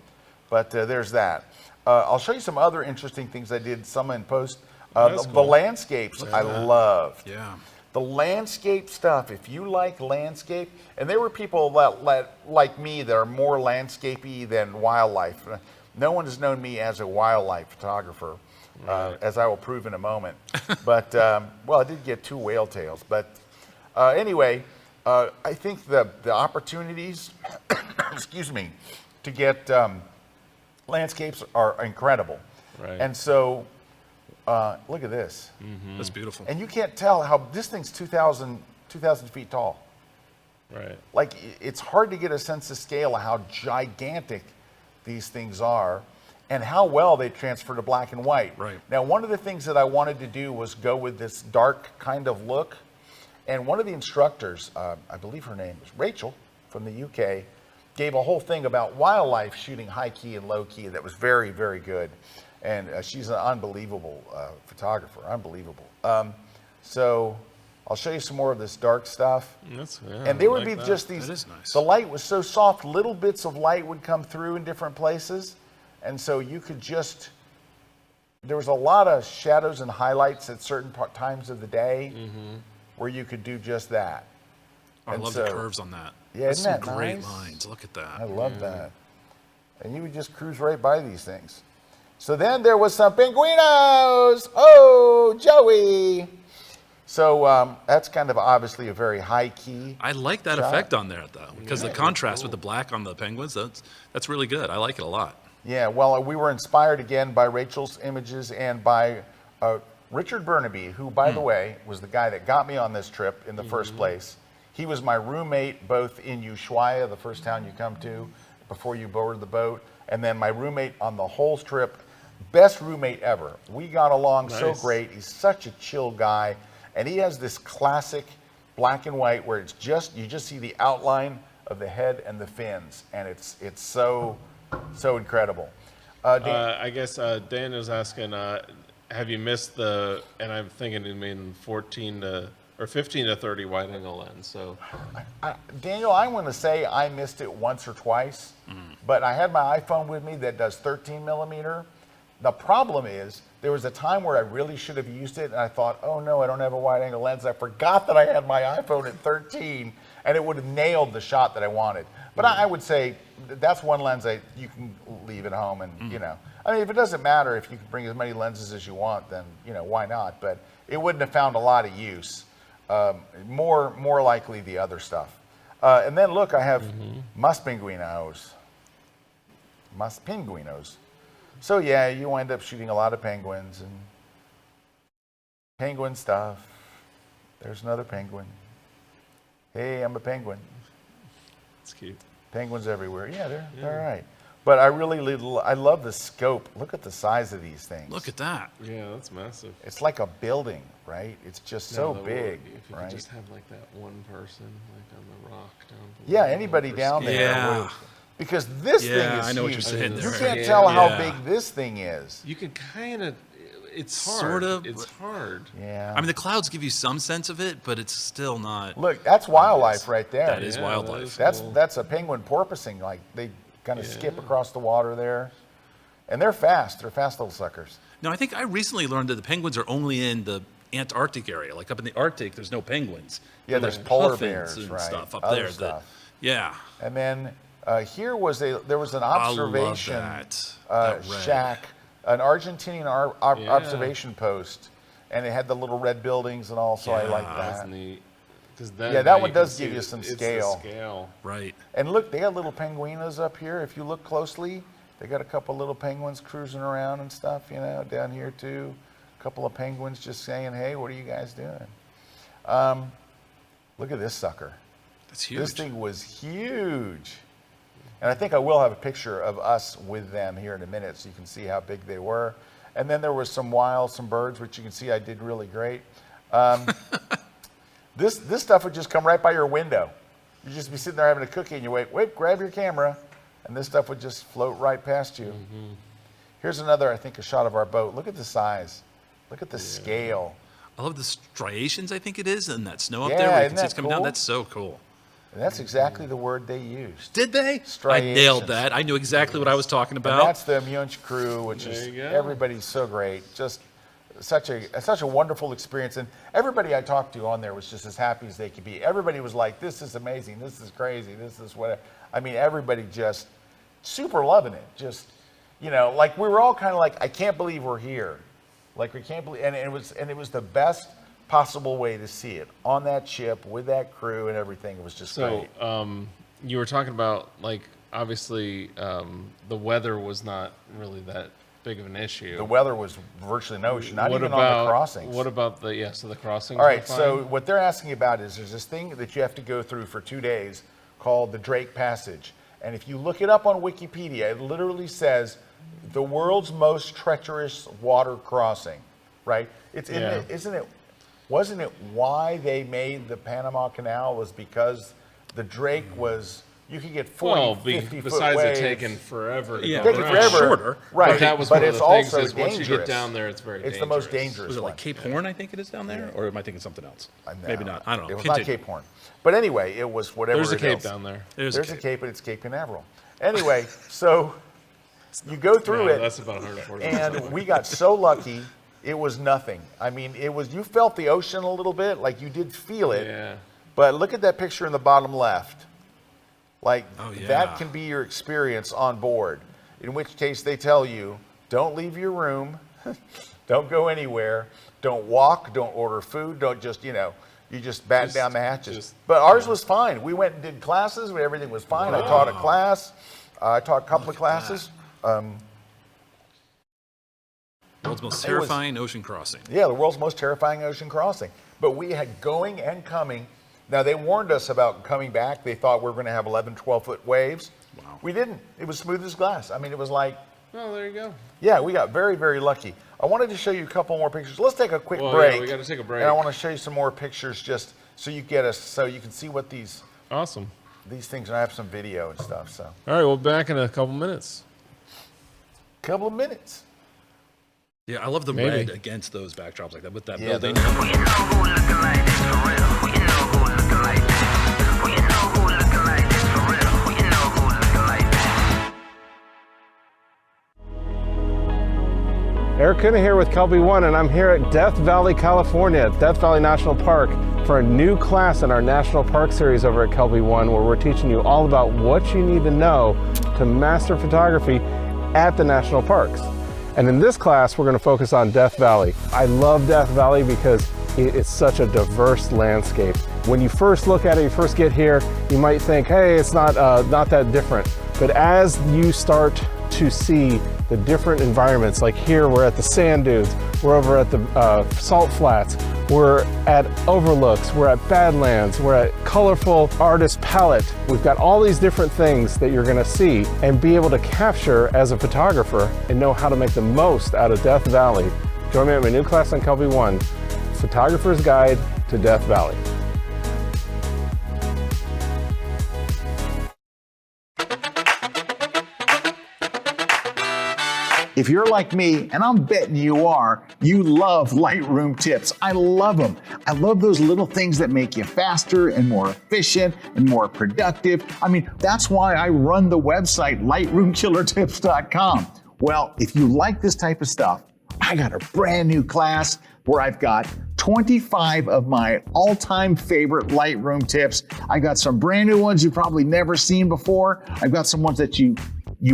But there's that. I'll show you some other interesting things I did, some in post. That's The cool. landscapes I loved. Yeah. The landscape stuff, if you like landscape, and there were people like me that are more landscapey than wildlife. No one has known me as a wildlife photographer, as I will prove in a moment. But, I did get 2 whale tails. But anyway, I think the opportunities, excuse me, to get landscapes are incredible. Right. And so, look at this. That's beautiful. And you can't tell how this thing's 2,000 feet tall. Right. Like, it's hard to get a sense of scale of how gigantic these things are and how well they transfer to black and white. Right. Now, one of the things that I wanted to do was go with this dark kind of look. And one of the instructors, I believe her name is Rachel from the UK, gave a whole thing about wildlife shooting high key and low key that was very, very good. And she's an unbelievable photographer, unbelievable. So I'll show you some more of this dark stuff. And there would be just these, That is nice. the light was so soft, little bits of light would come through in different places. And so you could just, there was a lot of shadows and highlights at certain times of the day where you could do just that. I love the curves on that. Yeah, That's isn't some that great nice? lines. Look at that. I love that. And you would just cruise right by these things. So then there was some penguinos. Oh, Joey. So that's kind of obviously a very high key. I like that shot. effect on there though, because the contrast with the black on the penguins, that's really good. I like it a lot. Yeah, well, we were inspired again by Rachel's images and by Richard Burnaby, who, by the way, was the guy that got me on this trip in the first place. He was my roommate both in Ushuaia, the first town you come to, before you board the boat, and then my roommate on the whole trip. Best roommate ever. We got along so great. He's such a chill guy, and he has this classic black and white where it's just, you just see the outline of the head and the fins, and it's so incredible. I guess Dan is asking, have you missed the, and I'm thinking you mean 15 to 30 wide angle lens. So, Daniel, I'm going to say I missed it once or twice, but I had my iPhone with me that does 13 millimeter. The problem is there was a time where I really should have used it, and I thought, oh no, I don't have a wide angle lens. I forgot that I had my iPhone at 13, and it would have nailed the shot that I wanted. But I would say that's one lens you can leave at home, and you know, I mean, if it doesn't matter if you can bring as many lenses as you want, then you know, why not? But it wouldn't have found a lot of use. More likely the other stuff. And then look, I have Muspinguinos. So yeah, you wind up shooting a lot of penguins and penguin stuff. There's another penguin. Hey, I'm a penguin. it's cute. Penguins everywhere. Yeah, they're all right. But I love the scope. Look at the size of these things. Look at that. Yeah, that's massive. It's like a building, right? It's just so big, If you right? could just have like that one person, like on the rock down Yeah, below, anybody or down there. Yeah. would- Because this thing Yeah, is I know what huge. you're saying You there. can't Yeah. tell how Yeah. big this thing is. You can kind of, it's hard. Sort of. It's hard. Yeah. I mean, the clouds give you some sense of it, but it's still not. Look, that's wildlife right there. That is Yeah, wildlife. that is- That's a penguin porpoising. Like they kind of skip across the water there, and they're fast. They're fast little suckers. No, I think I recently learned that the penguins are only in the Antarctic area. Like up in the Arctic, there's no penguins. Yeah, There's there's polar puffins bears, and right? stuff up Other there. stuff. Yeah. And then here there was an I love observation that. That red. shack, an Argentinian observation post, and it had the little red buildings and all. So I like That's that. neat. 'Cause Yeah, then that you one can does see give you the- some it's the scale. scale. Right. And look, they got little penguinos up here. If you look closely, they got a couple little penguins cruising around and stuff, you know, down here too. A couple of penguins just saying, hey, what are you guys doing? Look at this sucker. That's huge. This thing was huge. And I think I will have a picture of us with them here in a minute so you can see how big they were. And then there was some birds, which you can see I did really great. This stuff would just come right by your window. You'd just be sitting there having a cookie and you wait, grab your camera, and this stuff would just float right past you. Here's another, I think, a shot of our boat. Look at the size. Look at the scale. I love the striations, I think it is, and that snow up Yeah, there where you isn't can see that it's coming down. cool? That's so cool. And that's exactly the word they used. Did they? I Striations. nailed that. I knew exactly what I was talking And about. that's the Munch crew, which There is you go. everybody's so great. Just such a wonderful experience. And everybody I talked to on there was just as happy as they could be. Everybody was like, this is amazing, this is crazy, this is whatever. I mean, everybody just super loving it. Just, you know, like we were all kind of like, I can't believe we're here. Like we can't believe, and it was the best possible way to see it on that ship with that crew and everything. It was just So, great. you were talking about, like, obviously, the weather was not really that big of an issue. The weather was virtually no issue, not What even about on the crossings. What about so the crossings? All right, were fine? so what they're asking about is there's this thing that you have to go through for 2 days called the Drake Passage. And if you look it up on Wikipedia, it literally says the world's most treacherous water crossing, right? Wasn't it why they made the Panama Canal was because the Drake was, you could get 40, 50 foot besides waves. it taking forever to go Taking around. forever. Shorter. Right. But that was but one of it's the things also is once you get dangerous. down there, it's very dangerous. It's the most dangerous Was it one. like Cape Horn, I think it is down there? Or am I thinking something else? No, Maybe not. I don't know. It was Continue. not Cape Horn. But anyway, it was whatever There's a it cape is. down there. There's There's a cape, but it's Cape Canaveral. Anyway, so you go through Yeah, it, that's about 140 and miles away. we got so lucky. It was nothing. I mean, it was. You felt the ocean a little bit, like you did feel it. Yeah. But look at that picture in the bottom left. Like yeah. that can be your experience on board. In which case they tell you, don't leave your room, don't go anywhere, don't walk, don't order food, don't just, you just batten down the hatches. But ours was fine. We went and did classes, everything was fine. I taught a class, I taught a couple of classes. World's most terrifying ocean crossing. Yeah, the world's most terrifying ocean crossing. But we had going and coming. Now, they warned us about coming back. They thought we were going to have 11, 12-foot waves. Wow. We didn't. It was smooth as glass. I mean, it was like, Oh, there you go. yeah, we got very, very lucky. I wanted to show you a couple more pictures. Let's take a quick Well, break. yeah, we got to take a break. And I want to show you some more pictures just so you can see what these Awesome. things, and I have some video and stuff, so. All right, we'll be back in a couple minutes. Couple of minutes. Yeah, I love the Maybe. red against those backdrops like that with that Yeah, building. Erik Kuna here with KelbyOne, and I'm here at Death Valley, California, at Death Valley National Park for a new class in our National Park series over at KelbyOne, where we're teaching you all about what you need to know to master photography at the national parks. And in this class, we're going to focus on Death Valley. I love Death Valley because it's such a diverse landscape. When you first look at it, you first get here, you might think, hey, it's not that different. But as you start to see the different environments, like here we're at the sand dunes, we're over at the salt flats, we're at overlooks, we're at badlands, we're at colorful artist palette. We've got all these different things that you're gonna see and be able to capture as a photographer and know how to make the most out of Death Valley. Join me at my new class on KelbyOne, Photographer's Guide to Death Valley. If you're like me, and I'm betting you are, you love Lightroom tips. I love them. I love those little things that make you faster and more efficient and more productive. I mean, that's why I run the website lightroomkillertips.com. Well, if you like this type of stuff, I got a brand new class where I've got 25 of my all-time favorite Lightroom tips. I got some brand new ones you've probably never seen before. I've got some ones that you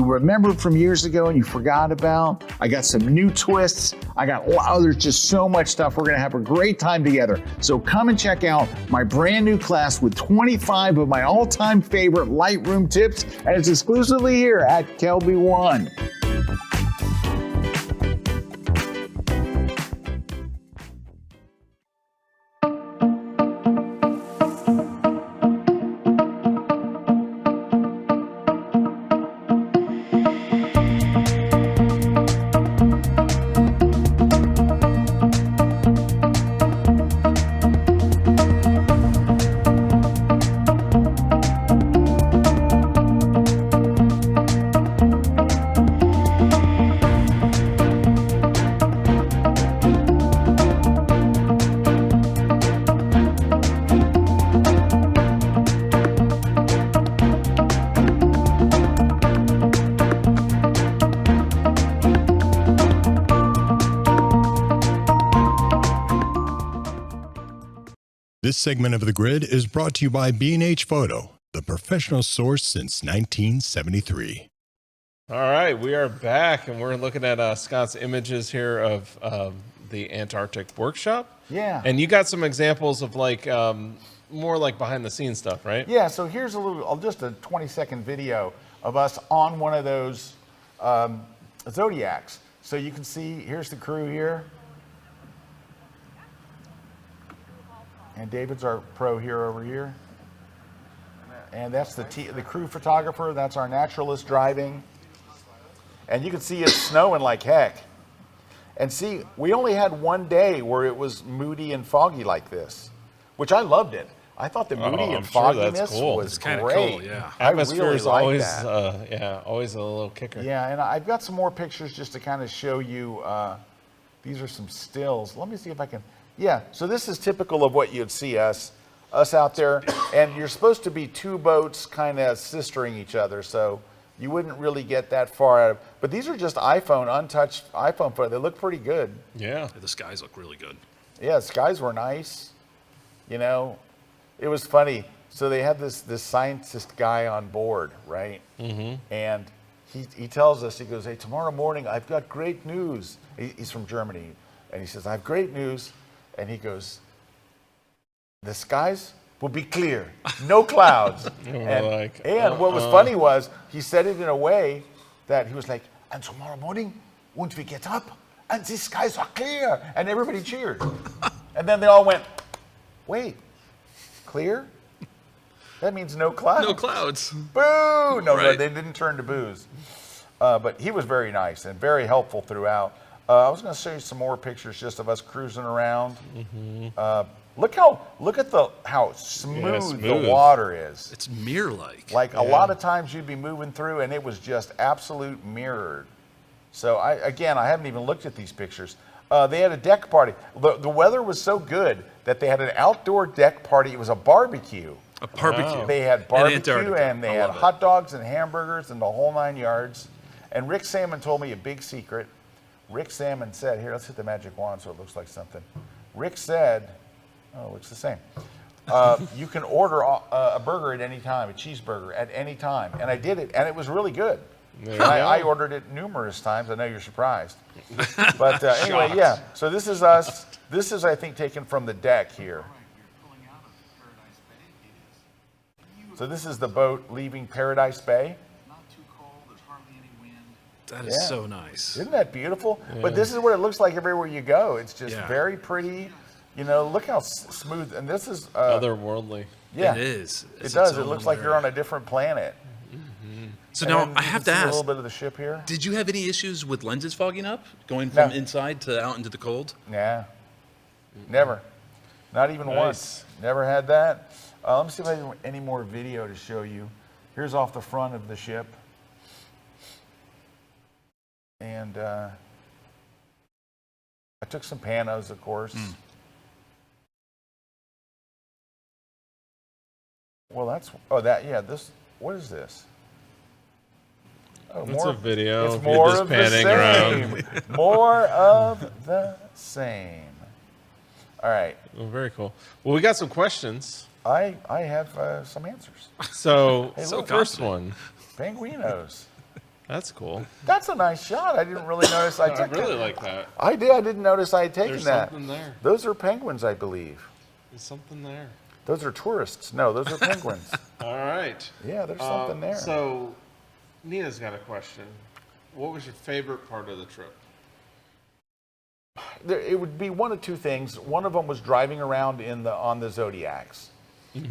remembered from years ago and you forgot about. I got some new twists. There's just so much stuff. We're gonna have a great time together. So come and check out my brand new class with 25 of my all-time favorite Lightroom tips, and it's exclusively here at KelbyOne. This segment of The Grid is brought to you by B&H Photo, the professional source since 1973. All right, we are back, and we're looking at Scott's images here of the Antarctic workshop. Yeah. And you got some examples of like more like behind the scenes stuff, right? Yeah, so here's just a 20-second video of us on one of those Zodiacs. So you can see, here's the crew here. And David's our pro here over here. And that's the crew photographer. That's our naturalist driving. And you can see it's snowing like heck. And see, we only had one day where it was moody and foggy like this, which I loved it. I thought the moody and fogginess was kind great. of cool, yeah. Atmosphere is always, that. always a little kicker. Yeah, and I've got some more pictures just to kind of show you. These are some stills. Let me see if I can. Yeah, so this is typical of what you'd see us out there. And you're supposed to be two boats kind of sistering each other, so you wouldn't really get that far out of. But these are just untouched iPhone photos. They look pretty good. Yeah. The skies look really good. Yeah, the skies were nice. You know, it was funny. So they had this scientist guy on board, right? Mm-hmm. And he tells us, he goes, hey, tomorrow morning I've got great news. He's from Germany. And he says, I have great news. And he goes, the skies will be clear, no clouds. And what was funny was he said it in a way that he was like, and tomorrow morning, won't we get up and the skies are clear? And everybody cheered. And then they all went, wait, clear? That means no clouds. No clouds. Boo! No, Right. they didn't turn to boos. But he was very nice and very helpful throughout. I was going to show you some more pictures just of us cruising around. Mm-hmm. Look at how smooth the water is. It's mirror-like. Like a lot of times you'd be moving through and it was just absolute mirrored. So I haven't even looked at these pictures. They had a deck party. The weather was so good that they had an outdoor deck party. It was a barbecue. A barbecue. They had barbecue and they had love it. hot dogs and hamburgers and the whole 9 yards. And Rick Salmon told me a big secret. Rick Salmon said, here, let's hit the magic wand so it looks like something. Rick said, oh, it looks the same. You can order a burger at any time, a cheeseburger at any time. And I did it, and it was really good. And I ordered it numerous times. I know you're surprised. But anyway, yeah. So this is us. This is, I think, taken from the deck here. So this is the boat leaving Paradise Bay. That is so nice. Isn't that beautiful? Yeah. But this is what it looks like everywhere you go. It's just very pretty. You know, look how smooth. And this is otherworldly. Yeah, it is. It does. It looks like you're on a different planet. Mm-hmm. So now I have to ask. A little bit of the ship here. Did you have any issues with lenses fogging up, going from inside to out into the cold? Nah, never. Not even once. Never had that. Let me see if I have any more video to show you. Here's off the front of the ship. And I took some panos, of course. Well, this, what is this? Oh, it's a video. It's more just of panning the same. More of the same. All right. Well, very cool. Well, we got some questions. I have some answers. So, Hey, the first one. Penguinos. That's cool. That's a nice shot. I didn't really notice. I really like that. I did. I didn't notice I had taken There's that. something there. Those are penguins, I believe. There's something there. Those are tourists. No, those are penguins. All right. Yeah, there's something there. So, Nina's got a question. What was your favorite part of the trip? It would be one of two things. One of them was driving around on the Zodiacs,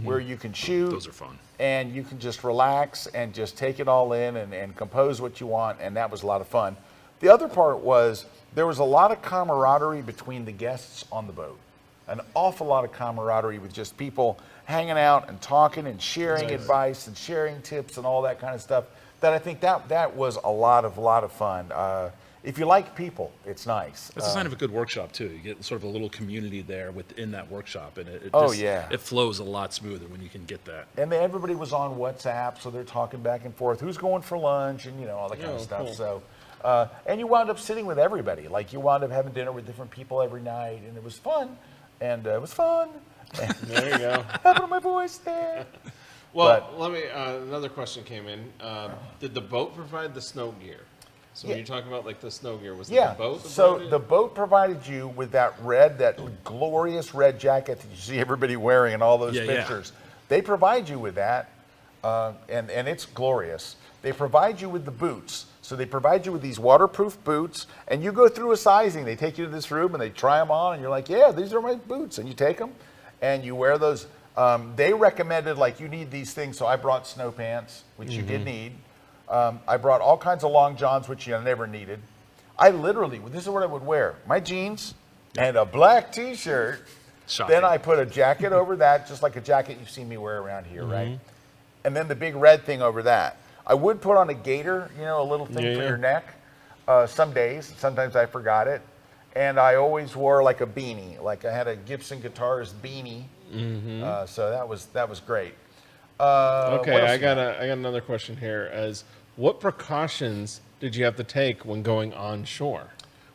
where you can shoot. Those are fun. And you can just relax and just take it all in and compose what you want, and that was a lot of fun. The other part was there was a lot of camaraderie between the guests on the boat. An awful lot of camaraderie with just people hanging out and talking and sharing advice and sharing tips and all that kind of stuff. That I think that was a lot of fun. If you like people, it's nice. It's a sign of a good workshop too. You get sort of a little community there within that workshop, and it flows a lot smoother when you can get that. And everybody was on WhatsApp, so they're talking back and forth. Who's going for lunch, and all that kind of stuff. Cool. So, and you wound up sitting with everybody. Like you wound up having dinner with different people every night, and it was fun. And it was fun. There you go. Happened to my voice there. Well, let me. Another question came in. Did the boat provide the snow gear? So when you're talking about like the snow gear, was it the boat? The boat provided you with that glorious red jacket that you see everybody wearing in all those pictures. They provide you with that, and it's glorious. They provide you with the boots. So they provide you with these waterproof boots, and you go through a sizing. They take you to this room and they try them on, and you're like, yeah, these are my boots. And you take them and you wear those. They recommended, like, you need these things. So I brought snow pants, which you did need. I brought all kinds of long johns, which you never needed. I literally, this is what I would wear: my jeans and a black T-shirt. Shocking. Then I put a jacket over that, just like a jacket you've seen me wear around here, right? And then the big red thing over that. I would put on a gaiter, you know, a little thing for your neck. Some days, sometimes I forgot it. And I always wore like a beanie, like I had a Gibson Guitars beanie. So that was great. Okay, I got another question here. As what precautions did you have to take when going onshore?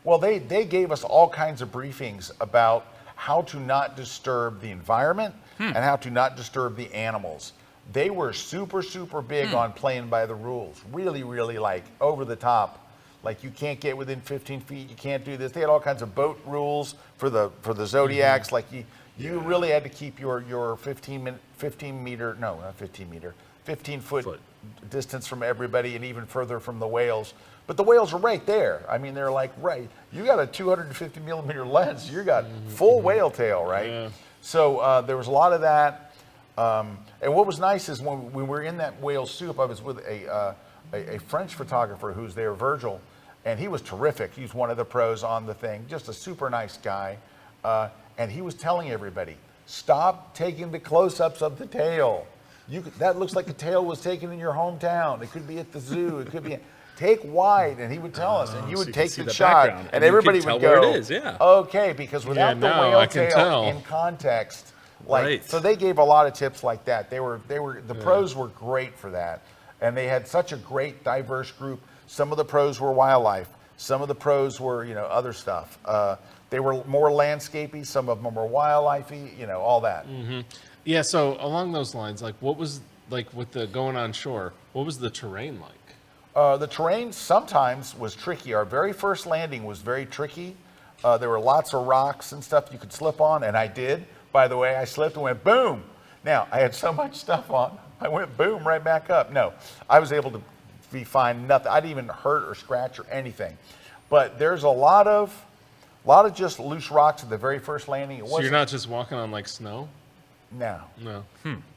Well, they gave us all kinds of briefings about how to not disturb the environment and how to not disturb the animals. They were super, super big on playing by the rules. Really, really like over the top. Like you can't get within 15 feet. You can't do this. They had all kinds of boat rules for the Zodiacs. Like you really had to keep your 15 foot distance from everybody, and even further from the whales. But the whales are right there. I mean, they're like, right, you got a 250 millimeter lens, you got full whale tail, right? Yeah. So there was a lot of that. And what was nice is when we were in that whale soup, I was with a French photographer who's there, Virgil, and he was terrific. He's one of the pros on the thing, just a super nice guy. And he was telling everybody, stop taking the close-ups of the tail. That looks like the tail was taken in your hometown. It could be at the zoo. It could be. Take wide, and he would tell us, and you would take the shot, and everybody would go, where it is, okay, because without the whale tail in context, like, so they gave a lot of tips like that. The pros were great for that, and they had such a great, diverse group. Some of the pros were wildlife. Some of the pros were, other stuff. They were more landscapey. Some of them were wildlifey, all that. Yeah, so along those lines, like what was, like with the going on shore, what was the terrain like? The terrain sometimes was tricky. Our very first landing was very tricky. There were lots of rocks and stuff you could slip on, and I did. By the way, I slipped and went boom. Now, I had so much stuff on, I went boom right back up. No, I was able to be fine, nothing. I didn't even hurt or scratch or anything. But there's a lot of just loose rocks at the very first landing. So you're not just walking on like snow? No.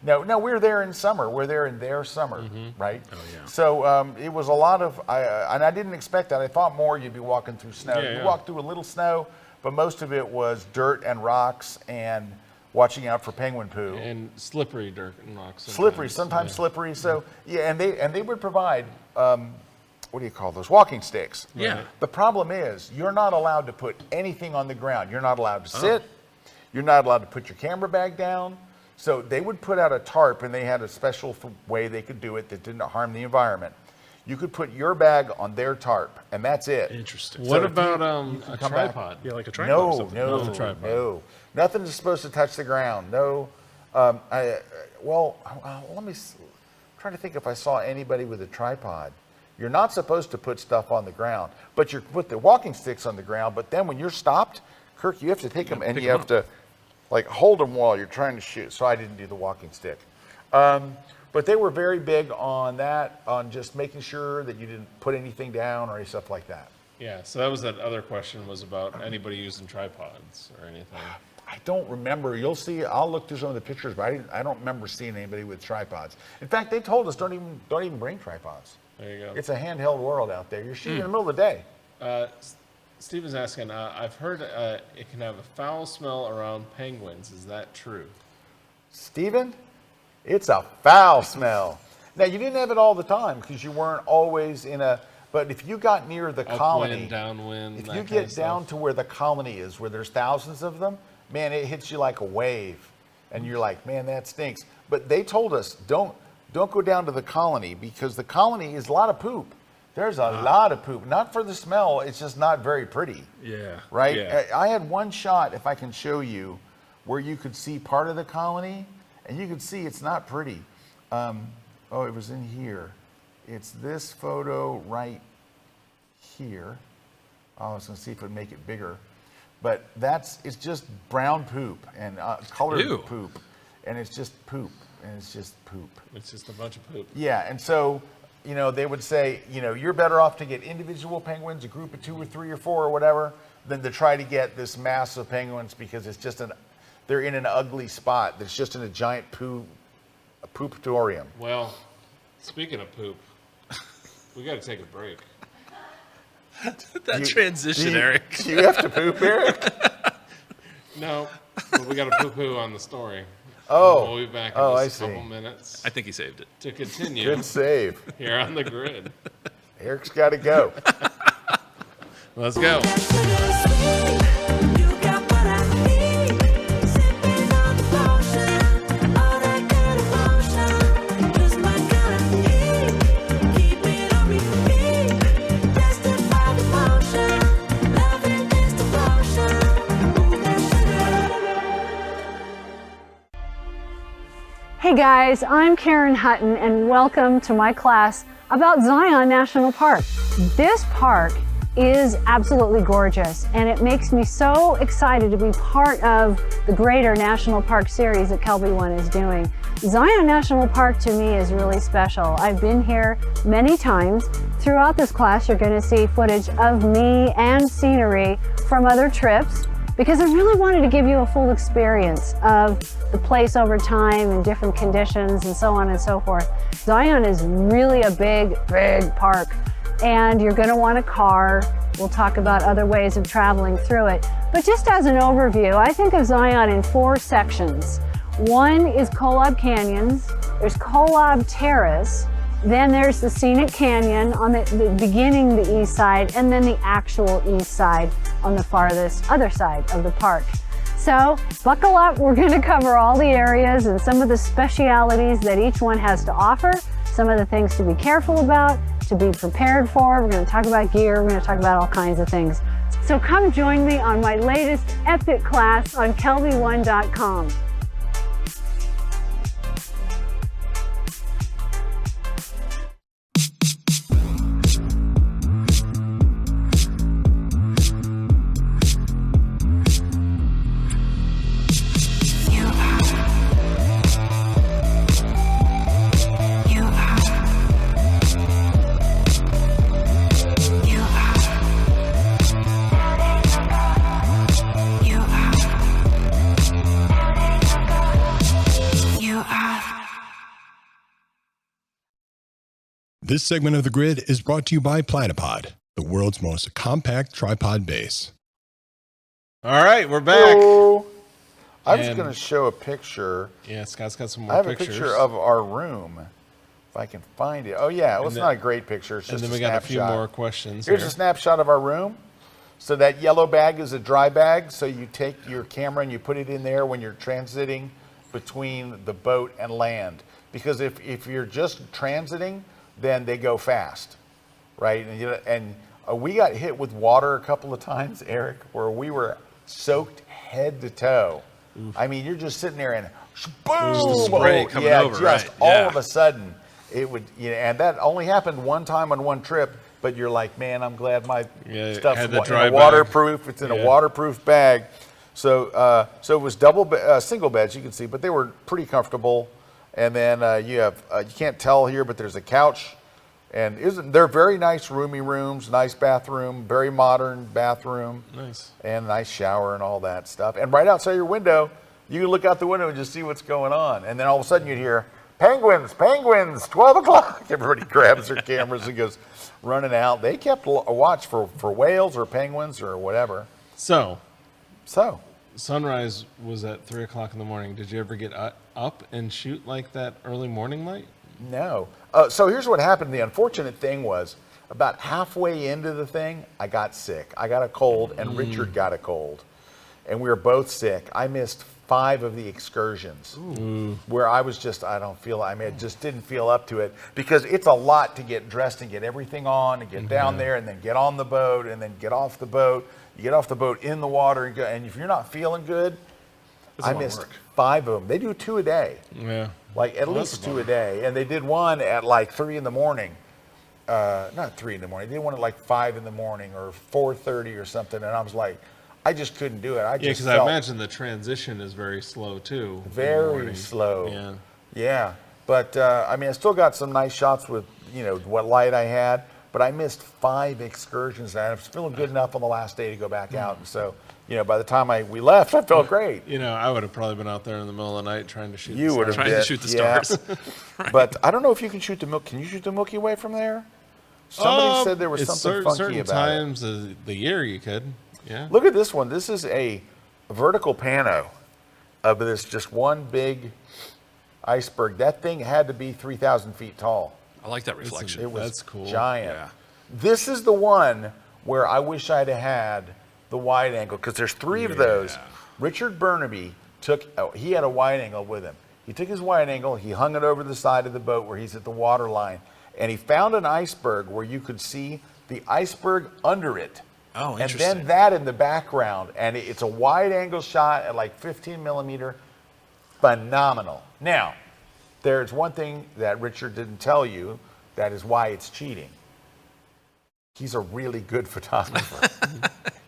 No, we're there in summer. We're there in their summer, right? Oh, yeah. So it was a lot of, and I didn't expect that. I thought more you'd be walking through snow. You walk through a little snow, but most of it was dirt and rocks and watching out for penguin poo. And slippery dirt and rocks. Sometimes slippery. So, and they would provide, what do you call those? Walking sticks. Yeah. The problem is you're not allowed to put anything on the ground. You're not allowed to sit. You're not allowed to put your camera bag down. So they would put out a tarp, and they had a special way they could do it that didn't harm the environment. You could put your bag on their tarp, and that's it. Interesting. What about a tripod? Yeah, like a tripod. No. Nothing is supposed to touch the ground. No. Let me try to think if I saw anybody with a tripod. You're not supposed to put stuff on the ground, but you put the walking sticks on the ground. But then when you're stopped, Kirk, you have to take them and you have to like hold them while you're trying to shoot. So I didn't do the walking stick. But they were very big on that, on just making sure that you didn't put anything down or any stuff like that. Yeah, so that was that other question, was about anybody using tripods or anything. I don't remember. You'll see. I'll look through some of the pictures, but I don't remember seeing anybody with tripods. In fact, they told us don't even bring tripods. There you go. It's a handheld world out there. You're shooting in the middle of the day. Steven's asking, I've heard it can have a foul smell around penguins. Is that true? Steven, it's a foul smell. Now, you didn't have it all the time because you weren't always in a, but if you got near the colony, upwind, downwind, if you get down to where the colony is, where there's thousands of them, man, it hits you like a wave. And you're like, man, that stinks. But they told us, don't go down to the colony, because the colony is a lot of poop. There's a lot of poop. Not for the smell, it's just not very pretty. Yeah. Right? Yeah. I had one shot, if I can show you, where you could see part of the colony, and you could see it's not pretty. It was in here. It's this photo right here. I was going to see if it would make it bigger. But it's just brown poop and colored poop. And it's just poop. And it's just poop. It's just a bunch of poop. Yeah, and so they would say, you're better off to get individual penguins, a group of 2 or 3 or 4 or whatever, than to try to get this mass of penguins because it's just they're in an ugly spot. It's just in a giant poopatorium. Well, speaking of poop, we got to take a break. Transition, Eric. Do you have to poop, Eric? No, but we got to poo-poo on the story. Oh. We'll be back in just I a couple see. minutes I think he saved it. to continue Good save. here on the grid. Eric's got to go. Let's go. Hey guys, I'm Karen Hutton and welcome to my class about Zion National Park. This park is absolutely gorgeous and it makes me so excited to be part of the greater National Park series that KelbyOne is doing. Zion National Park to me is really special. I've been here many times. Throughout this class you're going to see footage of me and scenery from other trips, because I really wanted to give you a full experience of the place over time and different conditions and so on and so forth. Zion is really a big, big park, and you're going to want a car. We'll talk about other ways of traveling through it. But just as an overview, I think of Zion in 4 sections. One is Kolob Canyons, there's Kolob Terrace, then there's the Scenic Canyon on the beginning, the east side, and then the actual east side on the farthest other side of the park. So buckle up, we're going to cover all the areas and some of the specialities that each one has to offer, some of the things to be careful about, to be prepared for. We're going to talk about gear, we're going to talk about all kinds of things. So come join me on my latest epic class on KelbyOne.com. This segment of the grid is brought to you by Platypod, the world's most compact tripod base. All right, we're back. Hello. I was And- going to show a picture. Yeah, Scott's got some I more have pictures. a picture of our room, if I can find it. Oh yeah, well, it's then- not a great picture. It's and just then a we got a snapshot. few more questions Here's here. a snapshot of our room. So that yellow bag is a dry bag. So you take your camera and you put it in there when you're transiting between the boat and land. Because if you're just transiting, then they go fast, right? And we got hit with water a couple of times, Eric, where we were soaked head to toe. I mean, you're just sitting there and boom, Spray coming yeah, over, just right, all yeah. of a sudden it would, and that only happened one time on one trip. But you're like, man, I'm glad my stuff's had the in dry a bag. waterproof. It's in Yeah. a waterproof bag. So it was single beds, you can see, but they were pretty comfortable. And then you have you can't tell here, but there's a couch, and they're very nice, roomy rooms, nice bathroom, very modern bathroom, Nice. and nice shower and all that stuff. And right outside your window, you can look out the window and just see what's going on. And then all of a sudden you'd hear penguins, 12 o'clock. Everybody grabs their cameras and goes running out. They kept a watch for whales or penguins or whatever. So, So sunrise was at 3 o'clock in the morning. Did you ever get up and shoot like that early morning light? no. So here's what happened. The unfortunate thing was about halfway into the thing, I got sick. I got a cold, and Richard got a cold, and we were both sick. I missed 5 of the excursions where I was just, I just didn't feel up to it, because it's a lot to get dressed and get everything on and get down there and then get on the boat and then get off the boat. You get off the boat in the water and if you're not feeling good, I missed 5 of them. They do 2 a day, Yeah. like at least 2 a day. And they did one at like 3 in the morning. Not 3 in the morning. They did one at like 5 in the morning or 4:30 or something. And I was like, I just couldn't do it. I Yeah, just because I felt imagine the transition is very slow too. in the very morning. slow. Yeah. Yeah. But I mean, I still got some nice shots with, what light I had. But I missed 5 excursions, and I was feeling good enough on the last day to go back out. And so, by the time we left, I felt great. I would have probably been out there in the middle of the night trying to shoot. You would have Trying to shoot the yeah. stars. Right. But I don't know if you can shoot the Milky. Can you shoot the Milky Way from there? Somebody said there was something funky certain about times of the year you could. Yeah. Look at this one. This is a vertical pano of this just one big iceberg. That thing had to be 3,000 feet tall. I like that reflection. It was That's cool. giant. Yeah. This is the one where I wish I'd have had the wide angle, because there's 3 of those. Richard Burnaby he had a wide angle with him. He took his wide angle, he hung it over the side of the boat where he's at the water line, and he found an iceberg where you could see the iceberg under it. Oh, and interesting. then that in the background, and it's a wide angle shot at like 15 millimeter. Phenomenal. Now, there's one thing that Richard didn't tell you, that is why it's cheating. He's a really good photographer.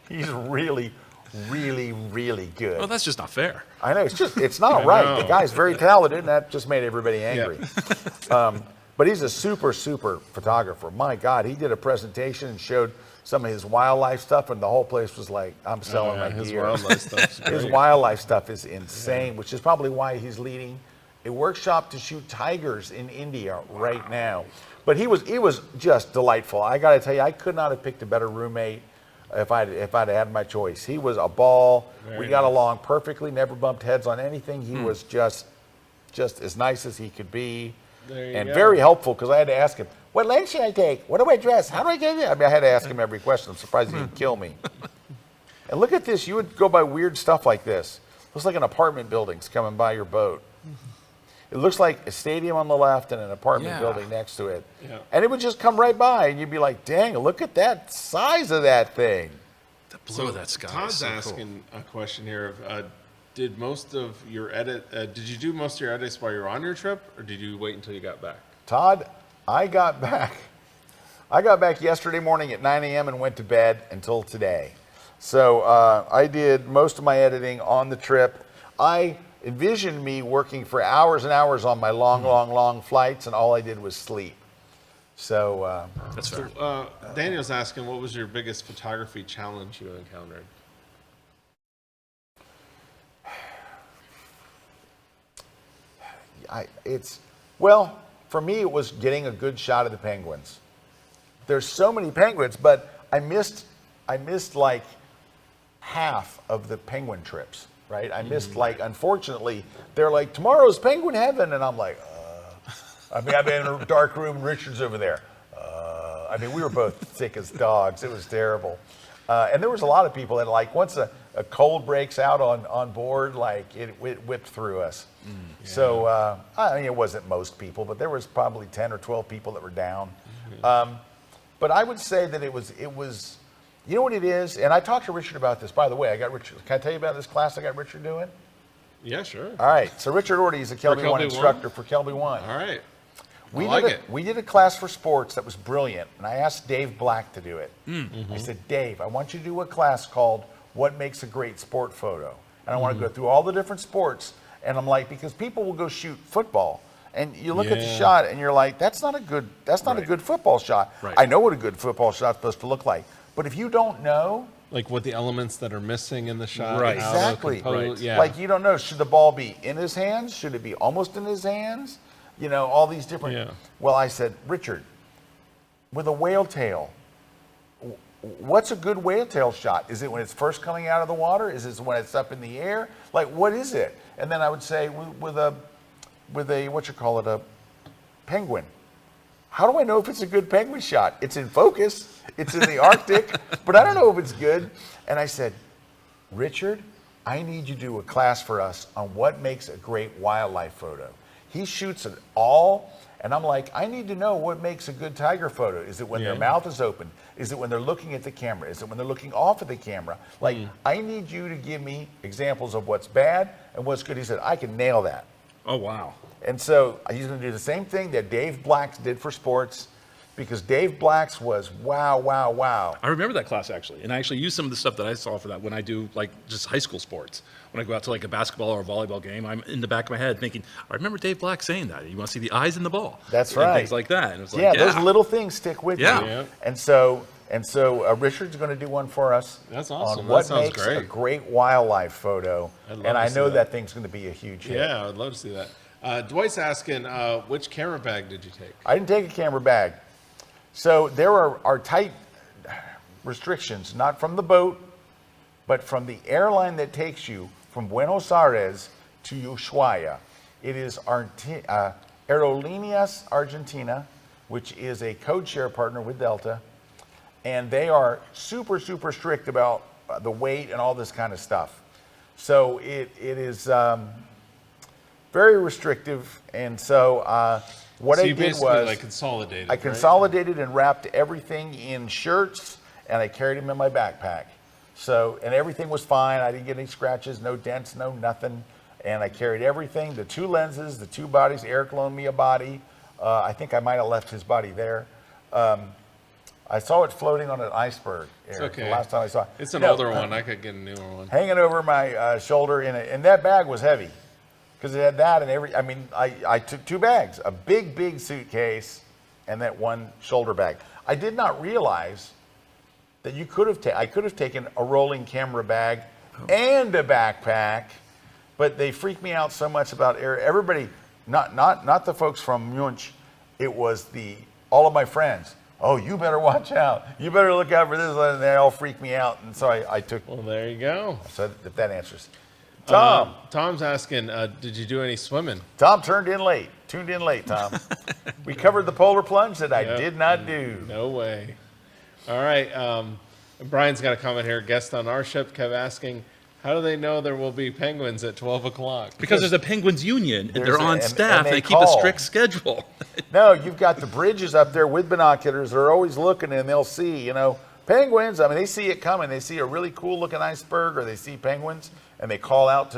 He's really, really, really good. Well, that's just not fair. I know, it's not right. The guy's very talented, and that just made everybody angry. But he's a super, super photographer. My God, he did a presentation and showed some of his wildlife stuff, and the whole place was like, I'm selling my his gear. wildlife stuff's His great. wildlife stuff is insane, which is probably why he's leading a workshop to shoot tigers in India right now. But he was just delightful. I got to tell you, I could not have picked a better roommate if I'd had my choice. He was a ball. We got along perfectly. Never bumped heads on anything. He was just as nice as he could be, and very helpful, because I had to ask him, what lens should I take? What do I dress? How do I get it? I mean, I had to ask him every question. I'm surprised he didn't kill me. And look at this. You would go by weird stuff like this. Looks like an apartment building's coming by your boat. It looks like a stadium on the left and an apartment building next to it. Yeah. And it would just come right by, and you'd be like, dang, look at that size of that thing. The blue of that sky. Todd's is so asking a question here of, did you do most of your edits while you were on your trip, or did you wait until you got back? Todd, I got back yesterday morning at 9 a.m. and went to bed until today. So I did most of my editing on the trip. I envisioned me working for hours and hours on my long flights, and all I did was sleep. So That's fair. Daniel's asking, what was your biggest photography challenge you encountered? For me, it was getting a good shot of the penguins. There's so many penguins, but I missed like half of the penguin trips, right? I missed unfortunately, they're like, tomorrow's penguin heaven, and I'm like, I've been in a dark room, and Richard's over there. We were both sick as dogs. It was terrible. And there was a lot of people that, like, once a cold breaks out on board, like, it whipped through us. So, it wasn't most people, but there was probably 10 or 12 people that were down. But I would say that it was, you know what it is? And I talked to Richard about this. By the way, I got Richard. Can I tell you about this class I got Richard doing? Yeah, sure. All right. So Richard Orty is a KelbyOne instructor for KelbyOne. All right. We did a class for sports that was brilliant, and I asked Dave Black to do it. I said, Dave, I want you to do a class called What Makes a Great Sport Photo. And I want to go through all the different sports. And I'm like, because people will go shoot football, and you look at the shot, and you're like, that's not a good football shot. Right. I know what a good football shot's supposed to look like. But if you don't know, like what the elements that are missing in the shot. Right. how they'll Exactly. compose- Yeah. like you don't know, should the ball be in his hands? Should it be almost in his hands? All these different. Yeah. Well, I said, Richard, with a whale tail, what's a good whale tail shot? Is it when it's first coming out of the water? Is it when it's up in the air? Like, what is it? And then I would say with a a penguin. How do I know if it's a good penguin shot? It's in focus. It's in the Arctic, but I don't know if it's good. And I said, Richard, I need you to do a class for us on what makes a great wildlife photo. He shoots it all, and I'm like, I need to know what makes a good tiger photo. Is it when their mouth is open? Is it when they're looking at the camera? Is it when they're looking off of the camera? Like, I need you to give me examples of what's bad and what's good. He said, I can nail that. Oh, wow. And so he's going to do the same thing that Dave Black did for sports. because Dave Black's was wow, wow, wow. I remember that class actually, and I actually use some of the stuff that I saw for that when I do like just high school sports. When I go out to like a basketball or a volleyball game, I'm in the back of my head thinking, I remember Dave Black saying that. You want to see the eyes in the ball. That's and right. things like that. And it was like, Yeah, those little things stick with Yeah. you. Yeah. And so Richard's going to do one for us. That's awesome. On That what sounds makes great. a great wildlife photo. I'd love And to I see know that. that thing's going to be a huge hit. Yeah, I would love to see that. Dwight's asking, which camera bag did you take? I didn't take a camera bag. So there are tight restrictions, not from the boat, but from the airline that takes you from Buenos Aires to Ushuaia. It is Aerolíneas Argentina, which is a code share partner with Delta. And they are super, super strict about the weight and all this kind of stuff. So it is very restrictive. And so what So I you did basically was like consolidated. I right? consolidated and wrapped everything in shirts, and I carried them in my backpack. So, and everything was fine. I didn't get any scratches, no dents, no nothing. And I carried everything, the 2 lenses, the 2 bodies. Erik loaned me a body. I think I might have left his body there. I saw it floating on an iceberg, Erik, It's okay. the last time I saw it. It's an No, older one. I could get a newer one. hanging over my shoulder, and that bag was heavy because it had that and I took 2 bags, a big suitcase and that 1 shoulder bag. I did not realize that I could have taken a rolling camera bag and a backpack, but they freaked me out so much about everybody, not the folks from Munch, it was all of my friends. Oh, you better watch out. You better look out for this. And they all freaked me out. And so I took. Well, there you go. So if that answers. Tom. Tom's asking, did you do any swimming? Tom tuned in late, Tom. We covered the polar plunge that I did not do. No way. All right. Brian's got a comment here. Guest on our ship kept asking, how do they know there will be penguins at 12 o'clock? Because there's a Penguins Union, and they're on and staff, and they they keep a call. strict schedule. No, you've got the bridges up there with binoculars. They're always looking, and they'll see, penguins. I mean, they see it coming. They see a really cool looking iceberg, or they see penguins, and they call out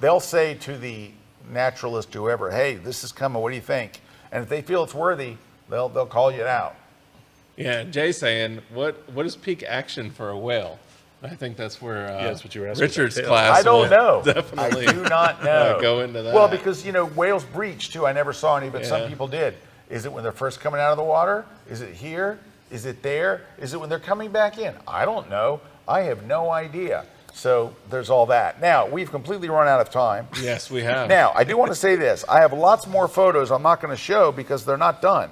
they'll say to the naturalist, whoever, hey, this is coming. What do you think? And if they feel it's worthy, they'll call you out. Yeah, Jay's saying, what is peak action for a whale? I think that's where that's what you were asking Richard's about. class I don't will know. definitely I do not know. go into that. Well, because, whales breach too. I never saw any, but some Yeah. people did. Is it when they're first coming out of the water? Is it here? Is it there? Is it when they're coming back in? I don't know. I have no idea. So there's all that. Now, we've completely run out of time. Yes, we have. Now, I do want to say this. I have lots more photos I'm not going to show because they're not done.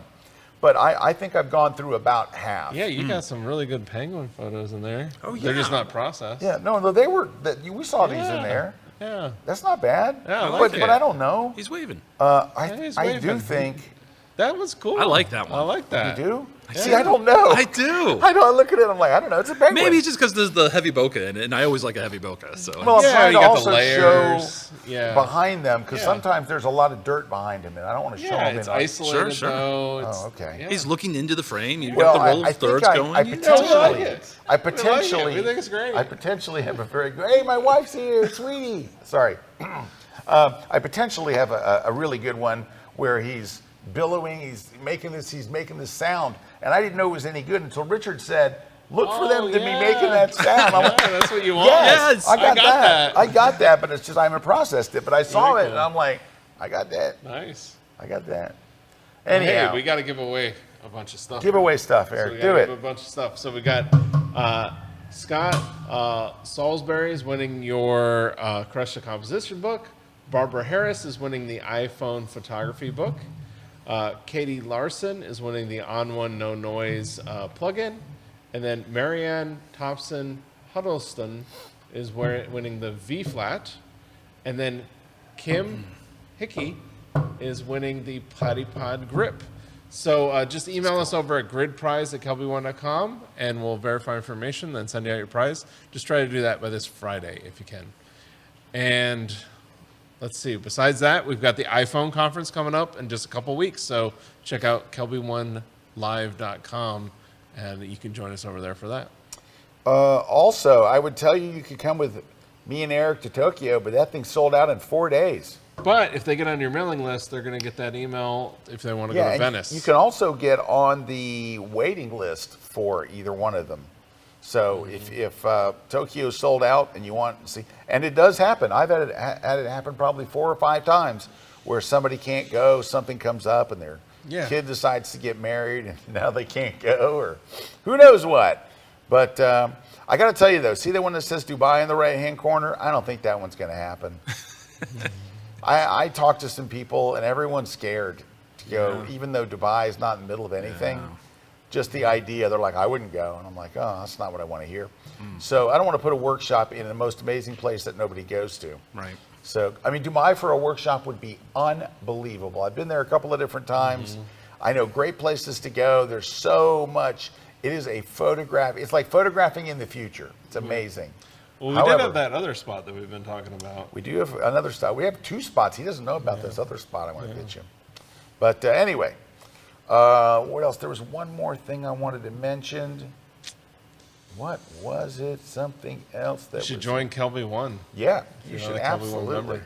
But I think I've gone through about half. Yeah, you got some really good penguin photos in there. Oh, yeah. They're just not processed. Yeah, no, we saw these in there. Yeah. That's not bad. Yeah, I like but it. I don't know. He's waving. he's I do waving. think. That was cool. I like that one. I like that. You do? See, I don't know. I do. I look at it, I'm like, I don't know. It's a penguin. Maybe it's just because there's the heavy bokeh in it, and I always like a heavy bokeh. So Well, I'm Yeah, trying you to got the also layers. show Yeah. behind them because Yeah. sometimes there's a lot of dirt behind him, and I don't want to show Yeah, them. it's in isolated Sure. though. It's, Oh, okay. yeah. he's looking into the frame. You've Well, got the roll I of think thirds I going. potentially, it. I We potentially, like it. We think it's great. I potentially have a very good. Hey, my wife's here, sweetie. Sorry, I potentially have a really good one where he's billowing, he's making this sound, and I didn't know it was any good until Richard said, "Look for them to be making that sound." I'm like, Yeah, that's what you want. yes, I got that. that. I got that, but it's just I haven't processed it. But I saw Very it, and cool. I'm like, I got that. Nice. I got that. Hey, Anyhow, we got to give away a bunch of stuff. give away stuff, So Erik. we Do gotta it. give a bunch of stuff. So we got Scott Salisbury is winning your Crush the Composition book. Barbara Harris is winning the iPhone photography book. Katie Larson is winning the On1 No Noise plugin. And then Marianne Thompson Huddleston is winning the V-Flat. And then Kim Hickey is winning the Platypod Grip. So just email us over at gridprize@kelbyone.com and we'll verify information, then send you out your prize. Just try to do that by this Friday if you can. And let's see, besides that, we've got the iPhone conference coming up in just a couple weeks. So check out KelbyOneLive.com and you can join us over there for that. Also, I would tell you could come with me and Erik to Tokyo, but that thing sold out in 4 days. But if they get on your mailing list, they're going to get that email if they want to go to and Venice. you can also get on the waiting list for either one of them. So if Tokyo sold out and you want to see, and it does happen. I've had it happen probably 4 or 5 times where somebody can't go, something comes up, and their kid decides to get married, and now they can't go, or who knows what. But I got to tell you though, see the one that says Dubai in the right-hand corner? I don't think that one's going to happen. I talked to some people, and everyone's scared to go, even though Dubai is not in the middle of anything. Yeah. Just the idea, they're like, I wouldn't go. And I'm like, oh, that's not what I want to hear. So I don't want to put a workshop in the most amazing place that nobody goes to. Right. So, I mean, Dubai for a workshop would be unbelievable. I've been there a couple of different times. I know great places to go. There's so much. It is a photograph. It's like photographing in the future. It's amazing. Well, we did have that other spot that we've been talking about. We do have another spot. We have 2 spots. He doesn't know about this other spot I want to get you. But anyway, what else? There was one more thing I wanted to mention. What was it? Something else that you should join KelbyOne. Yeah, you should absolutely.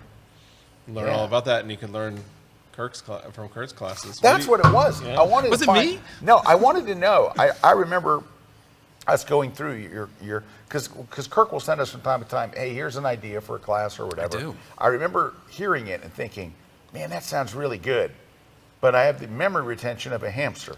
Learn all about that, and you can learn from Kirk's classes. That's what it was. Yeah. I wanted was to it find, me? No, I wanted to know. I remember us going through your because Kirk will send us from time to time, hey, here's an idea for a class or whatever. I do. I remember hearing it and thinking, man, that sounds really good. But I have the memory retention of a hamster.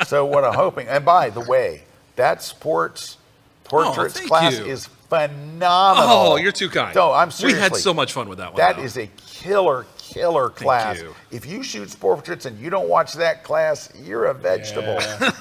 So what I'm hoping, and by the way, that sports portraits class is phenomenal. Oh, you're too kind. No, I'm seriously. We had so much fun with that one. That is a killer class. you. If you shoot portraits and you don't watch that class, you're a vegetable. Yeah.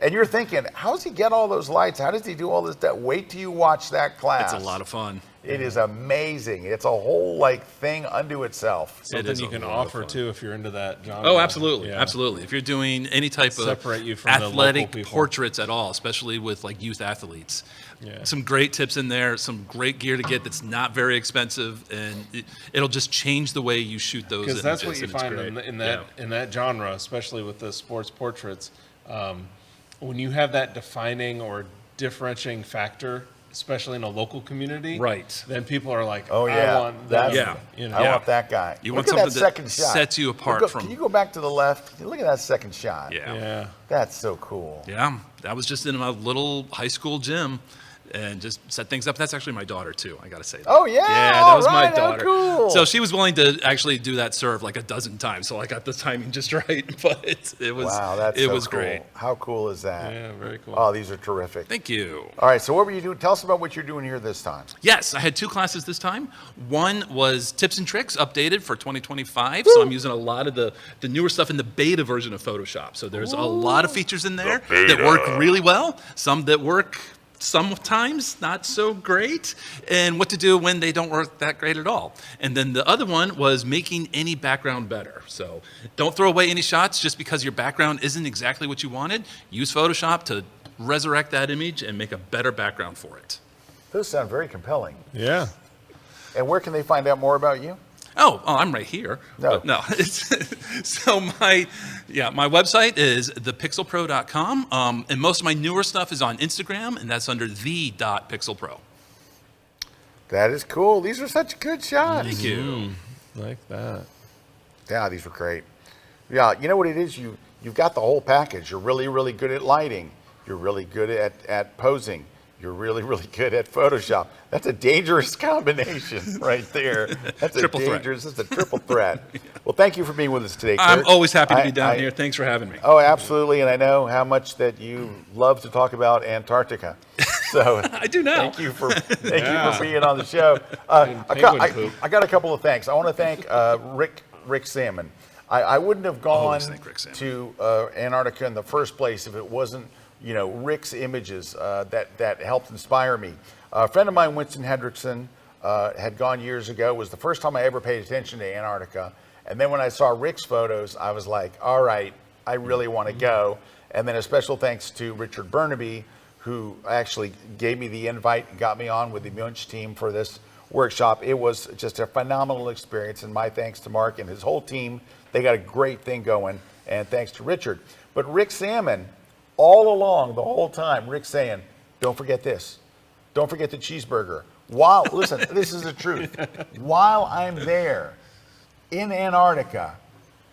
And you're thinking, how does he get all those lights? How does he do all this stuff? Wait till you watch that class. It's a lot of fun. It is amazing. It's a whole thing unto itself. Something you can offer too if you're into that genre. Oh, absolutely, absolutely. If you're doing any type Separate you of from the local athletic people. portraits at all, especially with youth athletes, some great tips in there. Some great gear to get that's not very expensive, and it'll just change the way you shoot those. Because that's what you and it's find great. in that genre, especially with the sports portraits. When you have that defining or differentiating factor, especially in a local community, right? Then people are like, oh yeah, I want that. I want that guy. You Look want at something that second that shot. sets you apart from. Can you go back to the left? Look at that second shot. Yeah. That's so cool. Yeah, that was just in my little high school gym. And just set things up. That's actually my daughter too. I got to say that. Oh yeah, yeah, that was my right, daughter. Cool. So she was willing to actually do that serve a dozen times. So I got the timing just right. But it was cool. great. How cool is that? Yeah, very cool. Oh, these are terrific. Thank you. All right, so what were you doing? Tell us about what you're doing here this time. Yes, I had 2 classes this time. One was tips and tricks updated for 2025. So I'm using a lot of the newer stuff in the beta version of Photoshop. So there's a lot of features in there that work really well. Some that work sometimes not so great, and what to do when they don't work that great at all. And then the other one was making any background better. So don't throw away any shots just because your background isn't exactly what you wanted. Use Photoshop to resurrect that image and make a better background for it. Those sound very compelling. Yeah. And where can they find out more about you? Oh, I'm right here. No. But no. So my website is thepixelpro.com. And most of my newer stuff is on Instagram, and that's under the.pixelpro. That is cool. These are such good shots. Thank you. Like that. Yeah, these were great. Yeah, you know what it is? You've got the whole package. You're really, really good at lighting. You're really good at posing. You're really, really good at Photoshop. That's a dangerous combination right there. That's a dangerous, that's a triple threat. Well, thank you for being with us today, Kirk. I'm always happy to be down here. Thanks for having me. Oh, absolutely. And I know how much that you love to talk about Antarctica. So I do now. Thank you for being on the show. I got a couple of thanks. I want to thank Rick Salmon. I wouldn't have gone to Antarctica in the first place if it wasn't Rick's images that helped inspire me. A friend of mine, Winston Hendrickson, had gone years ago. It was the first time I ever paid attention to Antarctica. And then when I saw Rick's photos, I was like, all right, I really want to go. And then a special thanks to Richard Burnaby, who actually gave me the invite and got me on with the Munch team for this workshop. It was just a phenomenal experience, and my thanks to Mark and his whole team. They got a great thing going, and thanks to Richard. But Rick Salmon, all along, the whole time, Rick's saying, don't forget this. Don't forget the cheeseburger. Listen, this is the truth. While I'm there in Antarctica,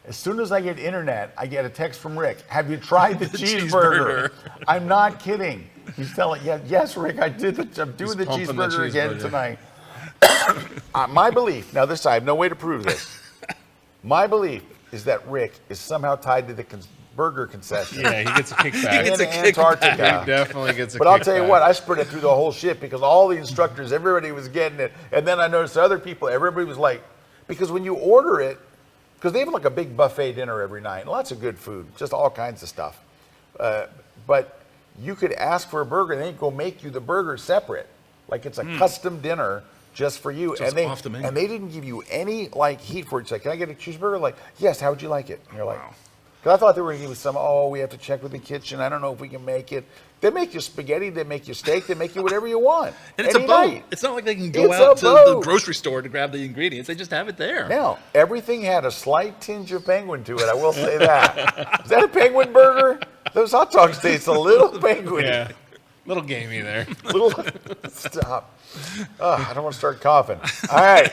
as soon as I get internet, I get a text from Rick. Have you tried the cheeseburger? I'm not kidding. He's telling, yes, Rick, I'm doing the cheeseburger again tonight. My belief, now this, I have no way to prove this. My belief is that Rick is somehow tied to the burger concession. Yeah, he gets a kickback. In Antarctica. He definitely gets a kickback. But I'll tell you what, I spread it through the whole ship because all the instructors, everybody was getting it. And then I noticed other people, everybody was like, because when you order it, because they have like a big buffet dinner every night, lots of good food, just all kinds of stuff. But you could ask for a burger and they go make you the burger separate. Like it's a custom dinner just for you. Just off the menu. And they didn't give you any like heat for it. It's like, can I get a cheeseburger? Like, yes, how would you like it? And you're like, because I thought they were going to give you some, we have to check with the kitchen. I don't know if we can make it. They make you spaghetti, they make you steak, they make you whatever you want. And it's any a boat. night. It's not like they can go It's out a to the boat. grocery store to grab the ingredients. They just have it there. Now, everything had a slight tinge of penguin to it, I will say that. Is that a penguin burger? Those hot dogs taste a little penguin. Yeah, little gamey there. Stop. I don't want to start coughing. All right.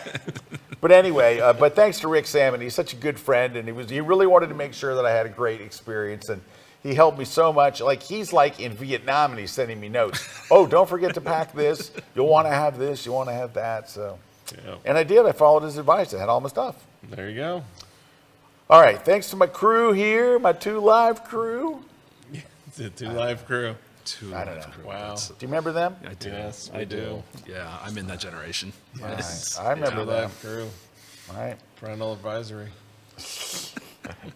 But anyway, but thanks to Rick Salmon. He's such a good friend, and he really wanted to make sure that I had a great experience, and he helped me so much. Like, he's like in Vietnam, and he's sending me notes. Oh, don't forget to pack this. You'll want to have this. You want to have that. So, and I did. I followed his advice. I had all my stuff. There you go. All right. Thanks to my crew here, my 2 live crew. It's a 2 live crew. I don't know. Wow. Do you remember them? I do. Yes, I do. Yeah, I'm in that generation. Yes. I remember them. Live crew. All right. Parental advisory.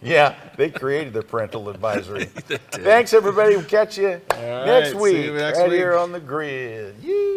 Yeah, they created the parental advisory. Thanks, everybody. We'll catch you next right, week. see you next right week. here on the grid. Yee.